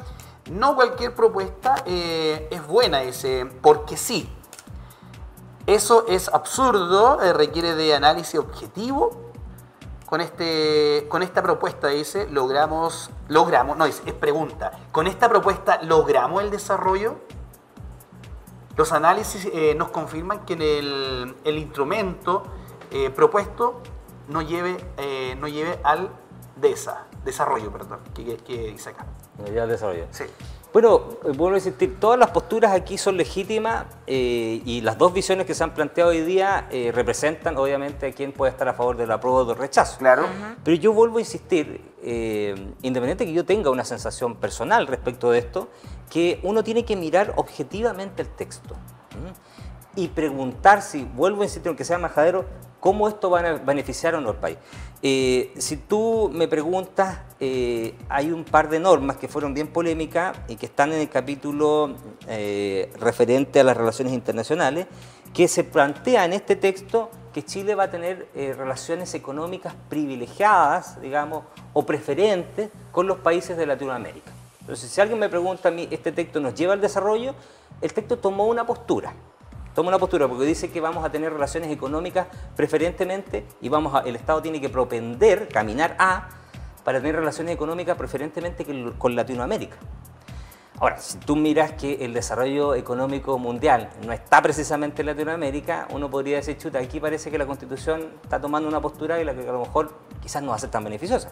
[SPEAKER 1] No cualquier propuesta es buena, dice, porque sí. Eso es absurdo, requiere de análisis objetivo. Con esta propuesta, dice, es pregunta. ¿Con esta propuesta logramos el desarrollo? Los análisis nos confirman que el instrumento propuesto no lleve al desarrollo, perdón, que dice acá.
[SPEAKER 3] Unidad de desarrollo.
[SPEAKER 1] Sí.
[SPEAKER 3] Bueno, vuelvo a insistir, todas las posturas aquí son legítimas y las dos visiones que se han planteado hoy día representan obviamente a quien puede estar a favor del apruebo o del rechazo.
[SPEAKER 1] Claro.
[SPEAKER 3] Pero yo vuelvo a insistir, independiente que yo tenga una sensación personal respecto de esto, que uno tiene que mirar objetivamente el texto y preguntar si, vuelvo a insistir, aunque sea majadero, cómo esto va a beneficiar o no al país. Si tú me preguntas, hay un par de normas que fueron bien polémicas y que están en el capítulo referente a las relaciones internacionales, que se plantea en este texto que Chile va a tener relaciones económicas privilegiadas, digamos, o preferentes con los países de Latinoamérica. Entonces, si alguien me pregunta a mí, ¿este texto nos lleva al desarrollo? El texto tomó una postura. Toma una postura porque dice que vamos a tener relaciones económicas preferentemente y el Estado tiene que propender, caminar para tener relaciones económicas preferentemente con Latinoamérica. Ahora, si tú miras que el desarrollo económico mundial no está precisamente en Latinoamérica, uno podría decir, chuta, aquí parece que la Constitución está tomando una postura y la que a lo mejor quizás no va a ser tan beneficiosa.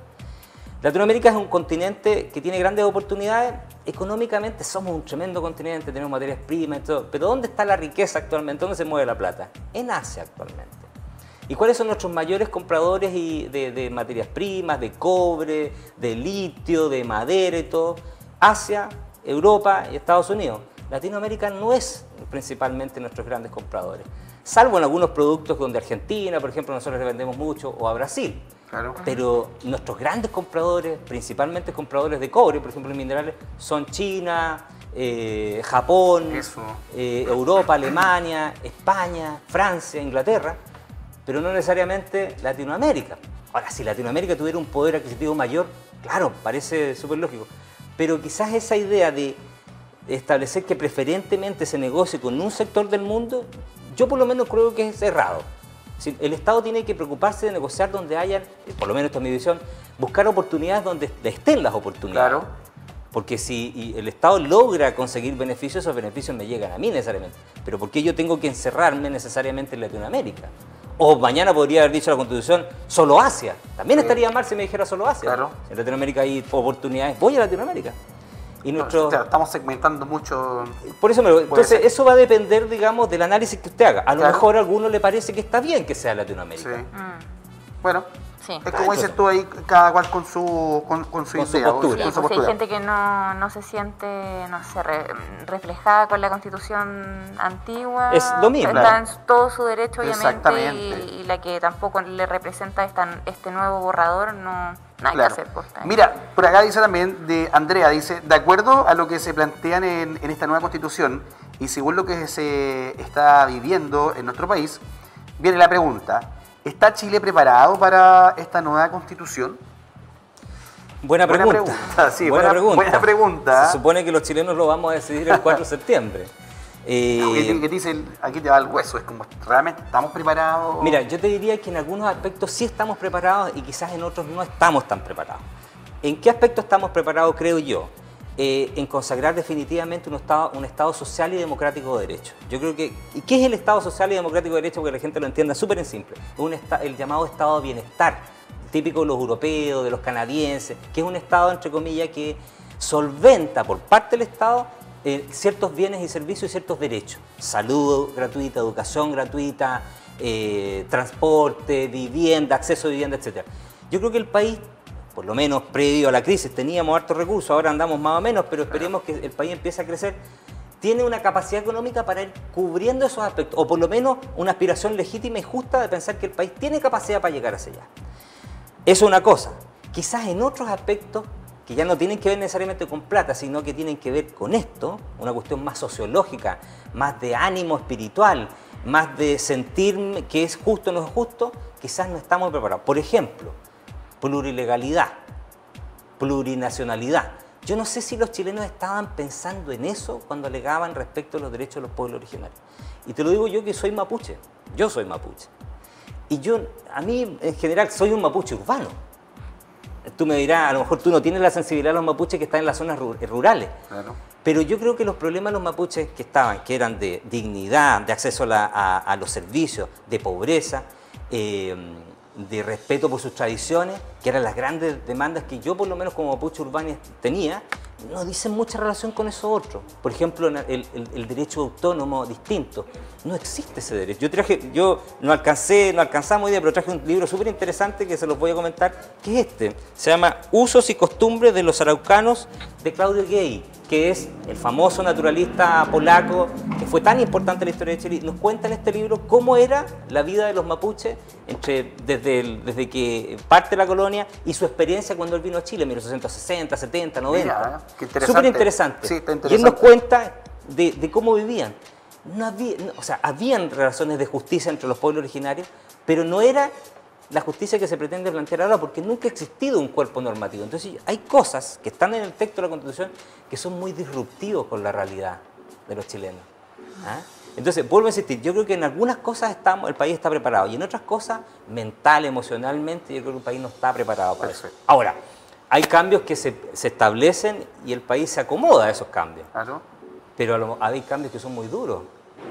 [SPEAKER 3] Latinoamérica es un continente que tiene grandes oportunidades. Económicamente somos un tremendo continente, tenemos materias primas y todo. Pero ¿dónde está la riqueza actualmente? ¿Dónde se mueve la plata? En Asia actualmente. ¿Y cuáles son nuestros mayores compradores de materias primas, de cobre, de litio, de madera y todo? Asia, Europa y Estados Unidos. Latinoamérica no es principalmente nuestros grandes compradores. Salvo en algunos productos donde Argentina, por ejemplo, nosotros le vendemos mucho, o a Brasil.
[SPEAKER 1] Claro.
[SPEAKER 3] Pero nuestros grandes compradores, principalmente compradores de cobre, por ejemplo, en minerales, son China, Japón, Europa, Alemania, España, Francia, Inglaterra, pero no necesariamente Latinoamérica. Ahora, si Latinoamérica tuviera un poder adquisitivo mayor, claro, parece súper lógico, pero quizás esa idea de establecer que preferentemente se negocie con un sector del mundo, yo por lo menos creo que es errado. El Estado tiene que preocuparse de negociar donde hayan, por lo menos esta es mi visión, buscar oportunidades donde estén las oportunidades.
[SPEAKER 1] Claro.
[SPEAKER 3] Porque si el Estado logra conseguir beneficios, esos beneficios me llegan a mí necesariamente. Pero ¿por qué yo tengo que encerrarme necesariamente en Latinoamérica? O mañana podría haber dicho la Constitución, solo Asia. También estaría mal si me dijera solo Asia.
[SPEAKER 1] Claro.
[SPEAKER 3] En Latinoamérica hay oportunidades, voy a Latinoamérica. Y
[SPEAKER 1] Claro, estamos segmentando mucho.
[SPEAKER 3] Por eso entonces eso va a depender, digamos, del análisis que usted haga. A lo mejor a alguno le parece que está bien que sea Latinoamérica.
[SPEAKER 1] Sí. Bueno,
[SPEAKER 2] sí.
[SPEAKER 1] es como dices tú ahí, cada cual con su idea,
[SPEAKER 3] postura.
[SPEAKER 2] Sí, pues hay gente que no se siente, no sé, reflejada con la Constitución antigua.
[SPEAKER 3] Es lo mismo.
[SPEAKER 2] Está en todo su derecho, obviamente,
[SPEAKER 1] Exactamente.
[SPEAKER 2] y la que tampoco le representa este nuevo borrador, no hay
[SPEAKER 1] Claro.
[SPEAKER 2] que hacer posta.
[SPEAKER 1] Mira, por acá dice también, de Andrea, dice, de acuerdo a lo que se plantean en esta nueva Constitución y según lo que se está viviendo en nuestro país, viene la pregunta, ¿está Chile preparado para esta nueva Constitución?
[SPEAKER 3] Buena pregunta.
[SPEAKER 1] Sí, buena pregunta.
[SPEAKER 3] Se supone que los chilenos lo vamos a decidir el 4 de septiembre.
[SPEAKER 1] Que dice, aquí te va el hueso, es como, ¿realmente estamos preparados?
[SPEAKER 3] Mira, yo te diría que en algunos aspectos sí estamos preparados y quizás en otros no estamos tan preparados. ¿En qué aspecto estamos preparados, creo yo? En consagrar definitivamente un Estado social y democrático de derecho. Yo creo que... ¿Y qué es el Estado social y democrático de derecho? Porque la gente lo entienda súper en simple. El llamado Estado de bienestar, típico de los europeos, de los canadienses, que es un Estado, entre comillas, que solventa por parte del Estado ciertos bienes y servicios y ciertos derechos. Salud gratuita, educación gratuita, transporte, vivienda, acceso a vivienda, etc. Yo creo que el país, por lo menos previo a la crisis, teníamos hartos recursos, ahora andamos más o menos, pero esperemos que el país empiece a crecer, tiene una capacidad económica para ir cubriendo esos aspectos, o por lo menos una aspiración legítima y justa de pensar que el país tiene capacidad para llegar hacia allá. Eso es una cosa. Quizás en otros aspectos que ya no tienen que ver necesariamente con plata, sino que tienen que ver con esto, una cuestión más sociológica, más de ánimo espiritual, más de sentir que es justo o no es justo, quizás no estamos preparados. Por ejemplo, plurilegalidad, plurinacionalidad. Yo no sé si los chilenos estaban pensando en eso cuando alegaban respecto a los derechos de los pueblos originarios. Y te lo digo yo que soy mapuche, yo soy mapuche. Y a mí en general soy un mapuche urbano. Tú me dirás, a lo mejor tú no tienes la sensibilidad de los mapuches que están en las zonas rurales.
[SPEAKER 1] Claro.
[SPEAKER 3] Pero yo creo que los problemas de los mapuches que eran de dignidad, de acceso a los servicios, de pobreza, de respeto por sus tradiciones, que eran las grandes demandas que yo por lo menos como mapuche urbano tenía, no dicen mucha relación con eso otro. Por ejemplo, el derecho autónomo distinto. No existe ese derecho. Yo no alcanzamos hoy día, pero traje un libro súper interesante que se los voy a comentar, que es este. Se llama Usos y costumbres de los araucanos, de Claudio Gay, que es el famoso naturalista polaco que fue tan importante en la historia de Chile. Nos cuenta en este libro cómo era la vida de los mapuches desde que parte la colonia y su experiencia cuando él vino a Chile, en 1860, 70, 90.
[SPEAKER 1] Mira, qué interesante.
[SPEAKER 3] Súper interesante.
[SPEAKER 1] Sí, está
[SPEAKER 3] Y
[SPEAKER 1] interesante.
[SPEAKER 3] él nos cuenta de cómo vivían. Habían relaciones de justicia entre los pueblos originarios, pero no era la justicia que se pretende plantear ahora, porque nunca ha existido un cuerpo normativo. Entonces hay cosas que están en el texto de la Constitución que son muy disruptivos con la realidad de los chilenos. ¿Ah? Entonces, vuelvo a insistir, yo creo que en algunas cosas el país está preparado, y en otras cosas, mental, emocionalmente, yo creo que el país no está preparado para eso. Ahora, hay cambios que se establecen y el país se acomoda a esos cambios.
[SPEAKER 1] Claro.
[SPEAKER 3] Pero hay cambios que son muy duros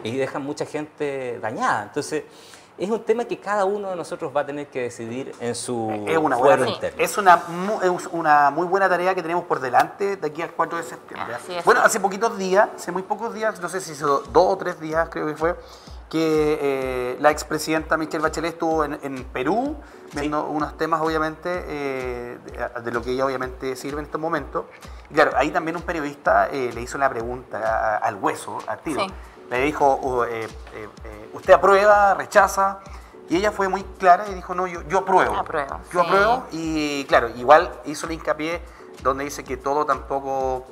[SPEAKER 3] y dejan mucha gente dañada. Entonces, es un tema que cada uno de nosotros va a tener que decidir en su fuero interno.
[SPEAKER 1] Es una muy buena tarea que tenemos por delante de aquí al 4 de septiembre. Bueno, hace muy pocos días, no sé si hizo 2 o 3 días, creo que fue, que la expresidenta Michelle Bachelet estuvo en Perú, viendo unos temas, obviamente, de lo que ella obviamente sirve en estos momentos. Y claro, ahí también un periodista le hizo una pregunta al hueso, al tiro.
[SPEAKER 2] Sí.
[SPEAKER 1] Le dijo, ¿usted aprueba, rechaza? Y ella fue muy clara y dijo, no, yo apruebo. Yo apruebo. Y claro, igual hizo el hincapié donde dice que todo tampoco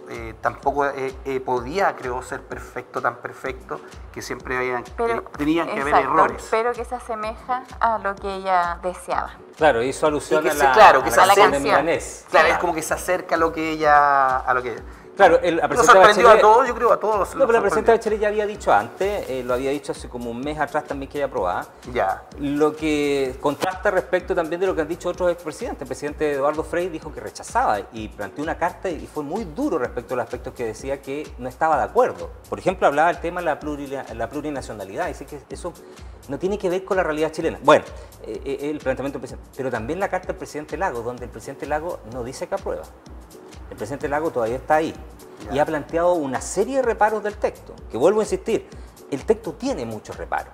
[SPEAKER 1] podía, creo, ser perfecto, tan perfecto, que siempre tenían que haber errores.
[SPEAKER 2] Pero que se asemeja a lo que ella deseaba.
[SPEAKER 3] Claro, hizo alusión a la
[SPEAKER 2] canción
[SPEAKER 3] de Milanés.
[SPEAKER 1] Claro, es como que se acerca a lo que ella...
[SPEAKER 3] Claro, la
[SPEAKER 1] Nos sorprendió a todos, yo creo, a todos.
[SPEAKER 3] No, pero la presidenta Bachelet ya había dicho antes, lo había dicho hace como un mes atrás también que ella aprobaba.
[SPEAKER 1] Ya.
[SPEAKER 3] Lo que contrasta respecto también de lo que han dicho otros expresidentes. El presidente Eduardo Frei dijo que rechazaba y planteó una carta y fue muy duro respecto a los aspectos que decía que no estaba de acuerdo. Por ejemplo, hablaba del tema de la plurinacionalidad, dice que eso no tiene que ver con la realidad chilena. Bueno, el planteamiento del presidente. Pero también la carta del presidente Lagos, donde el presidente Lagos no dice que aprueba. El presidente Lagos todavía está ahí y ha planteado una serie de reparos del texto, que vuelvo a insistir, el texto tiene muchos reparos.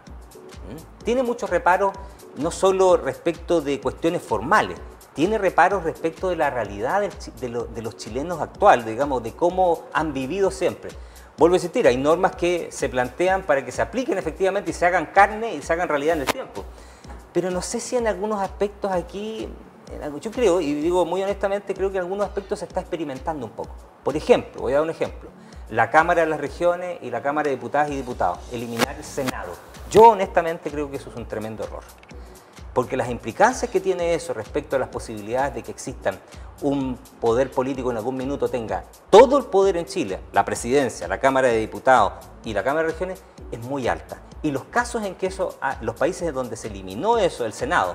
[SPEAKER 3] Tiene muchos reparos no solo respecto de cuestiones formales, tiene reparos respecto de la realidad de los chilenos actuales, digamos, de cómo han vivido siempre. Vuelvo a insistir, hay normas que se plantean para que se apliquen efectivamente y se hagan carne y se hagan realidad en el tiempo. Pero no sé si en algunos aspectos aquí... Yo creo, y digo muy honestamente, creo que en algunos aspectos se está experimentando un poco. Por ejemplo, voy a dar un ejemplo. La Cámara de las Regiones y la Cámara de Diputadas y Diputados. Eliminar el Senado. Yo honestamente creo que eso es un tremendo error. Porque las implicancias que tiene eso respecto a las posibilidades de que existan un poder político en algún minuto tenga todo el poder en Chile, la presidencia, la Cámara de Diputados y la Cámara de Regiones, es muy alta. Y los casos en que eso, los países donde se eliminó eso, el Senado,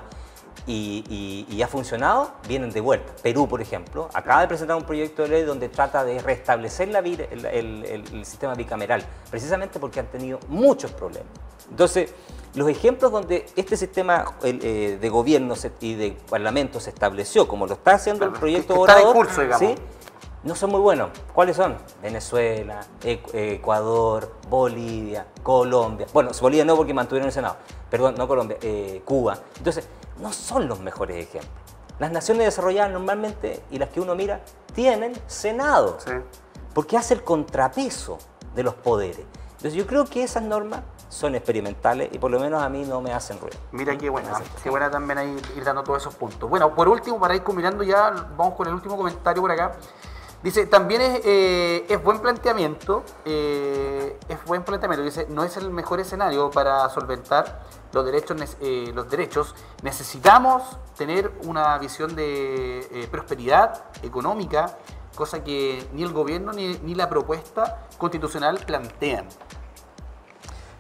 [SPEAKER 3] y ha funcionado, vienen de vuelta. Perú, por ejemplo, acaba de presentar un proyecto de ley donde trata de restablecer el sistema bicameral, precisamente porque han tenido muchos problemas. Entonces, los ejemplos donde este sistema de gobierno y de parlamento se estableció, como lo está haciendo el proyecto Obrador, ¿sí?, no son muy buenos. ¿Cuáles son? Venezuela, Ecuador, Bolivia, Colombia. Bueno, Bolivia no, porque mantuvieron el Senado. Perdón, no Colombia, Cuba. Entonces, no son los mejores ejemplos. Las naciones desarrolladas normalmente, y las que uno mira, tienen Senado. Sí. Porque hace el contrapeso de los poderes. Entonces, yo creo que esas normas son experimentales y por lo menos a mí no me hacen ruido.
[SPEAKER 1] Mira qué buena también ahí ir dando todos esos puntos. Bueno, por último, para ir combinando ya, vamos con el último comentario por acá. Dice, también es buen planteamiento, dice, no es el mejor escenario para solventar los derechos. Necesitamos tener una visión de prosperidad económica, cosa que ni el gobierno ni la propuesta constitucional plantean.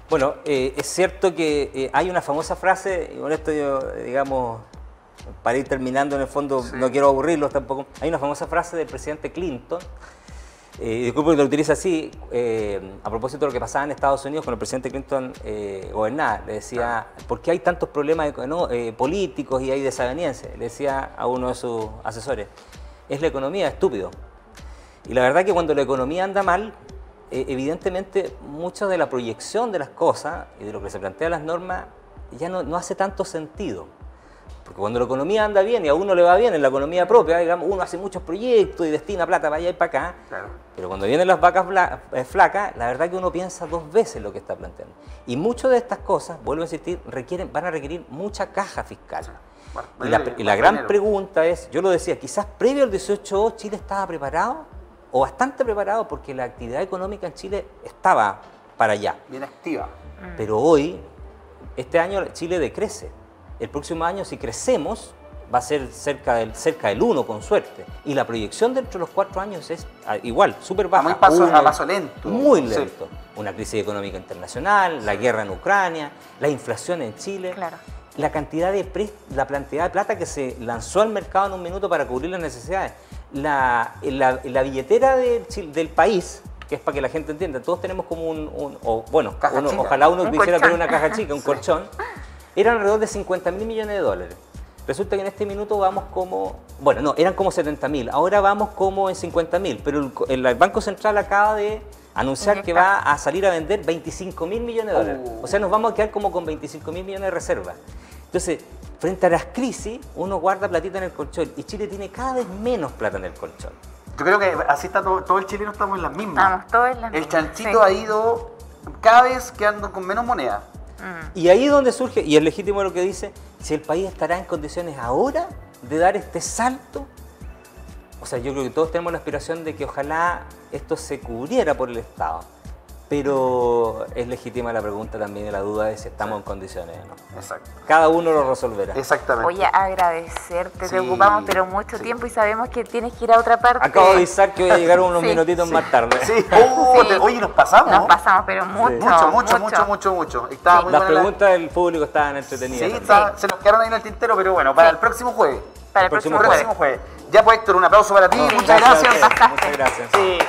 [SPEAKER 3] Bueno, es cierto que hay una famosa frase, y con esto yo, digamos, para ir terminando en el fondo, sí, no quiero aburrirlos tampoco, hay una famosa frase del presidente Clinton, disculpe que lo utilice así, a propósito de lo que pasaba en Estados Unidos cuando el presidente Clinton gobernaba, le decía, ¿por qué hay tantos problemas políticos y hay desavenencias? Le decía a uno de sus asesores, es la economía, estúpido. Y la verdad que cuando la economía anda mal, evidentemente mucha de la proyección de las cosas y de lo que se plantea en las normas ya no hace tanto sentido. Porque cuando la economía anda bien y a uno le va bien en la economía propia, digamos, uno hace muchos proyectos y destina plata para allá y para acá, claro. Pero cuando vienen las vacas flacas, la verdad que uno piensa dos veces lo que está planteando. Y muchas de estas cosas, vuelvo a insistir, van a requerir mucha caja fiscal. Y la gran pregunta es, yo lo decía, quizás previo al 18 Chile estaba preparado, o bastante preparado, porque la actividad económica en Chile estaba para allá.
[SPEAKER 1] Bien activa.
[SPEAKER 3] Pero hoy, este año Chile decrece. El próximo año, si crecemos, va a ser cerca del 1 con suerte. Y la proyección dentro de los 4 años es igual, súper baja.
[SPEAKER 1] A paso lento.
[SPEAKER 3] Muy lento. Sí. Una crisis económica internacional, la guerra en Ucrania, la inflación en Chile.
[SPEAKER 2] Claro.
[SPEAKER 3] La cantidad de plata que se lanzó al mercado en un minuto para cubrir las necesidades. La billetera del país, que es para que la gente entienda, todos tenemos como ojalá uno quisiera tener una caja chica, un colchón, eran alrededor de 50.000 millones de dólares. Resulta que en este minuto vamos eran como 70.000, ahora vamos como en 50.000, pero el Banco Central acaba de anunciar que va a salir a vender 25.000 millones de dólares. O sea, nos vamos a quedar como con 25.000 millones de reservas. Entonces, frente a las crisis, uno guarda platita en el colchón y Chile tiene cada vez menos plata en el colchón.
[SPEAKER 1] Yo creo que así está todo el chileno, estamos en las mismas.
[SPEAKER 2] Estamos todos en las mismas.
[SPEAKER 1] El chanchito ha ido cada vez quedando con menos moneda.
[SPEAKER 3] Y ahí es donde surge, y es legítimo lo que dice, si el país estará en condiciones ahora de dar este salto. O sea, yo creo que todos tenemos la aspiración de que ojalá esto se cubriera por el Estado. Pero es legítima la pregunta también y la duda de si estamos en condiciones, ¿no?
[SPEAKER 1] Exacto.
[SPEAKER 3] Cada uno lo resolverá.
[SPEAKER 1] Exactamente.
[SPEAKER 2] Oye, agradecerte, te ocupamos pero mucho tiempo y sabemos que tienes que ir a otra parte.
[SPEAKER 3] Acabo de avisar que voy a llegar unos minutitos más tarde.
[SPEAKER 1] Sí. Oye, nos pasamos.
[SPEAKER 2] Nos pasamos, pero mucho.
[SPEAKER 1] Estaba muy
[SPEAKER 3] Las preguntas del público estaban entretenidas.
[SPEAKER 1] Sí, se nos quedaron ahí en el tintero, pero bueno, para el próximo jueves.
[SPEAKER 2] Para el próximo
[SPEAKER 1] jueves. Ya pues, Héctor, un aplauso para ti.
[SPEAKER 3] Muchas gracias.
[SPEAKER 1] Muchas gracias.
[SPEAKER 3] Muchas gracias.
[SPEAKER 1] Sí.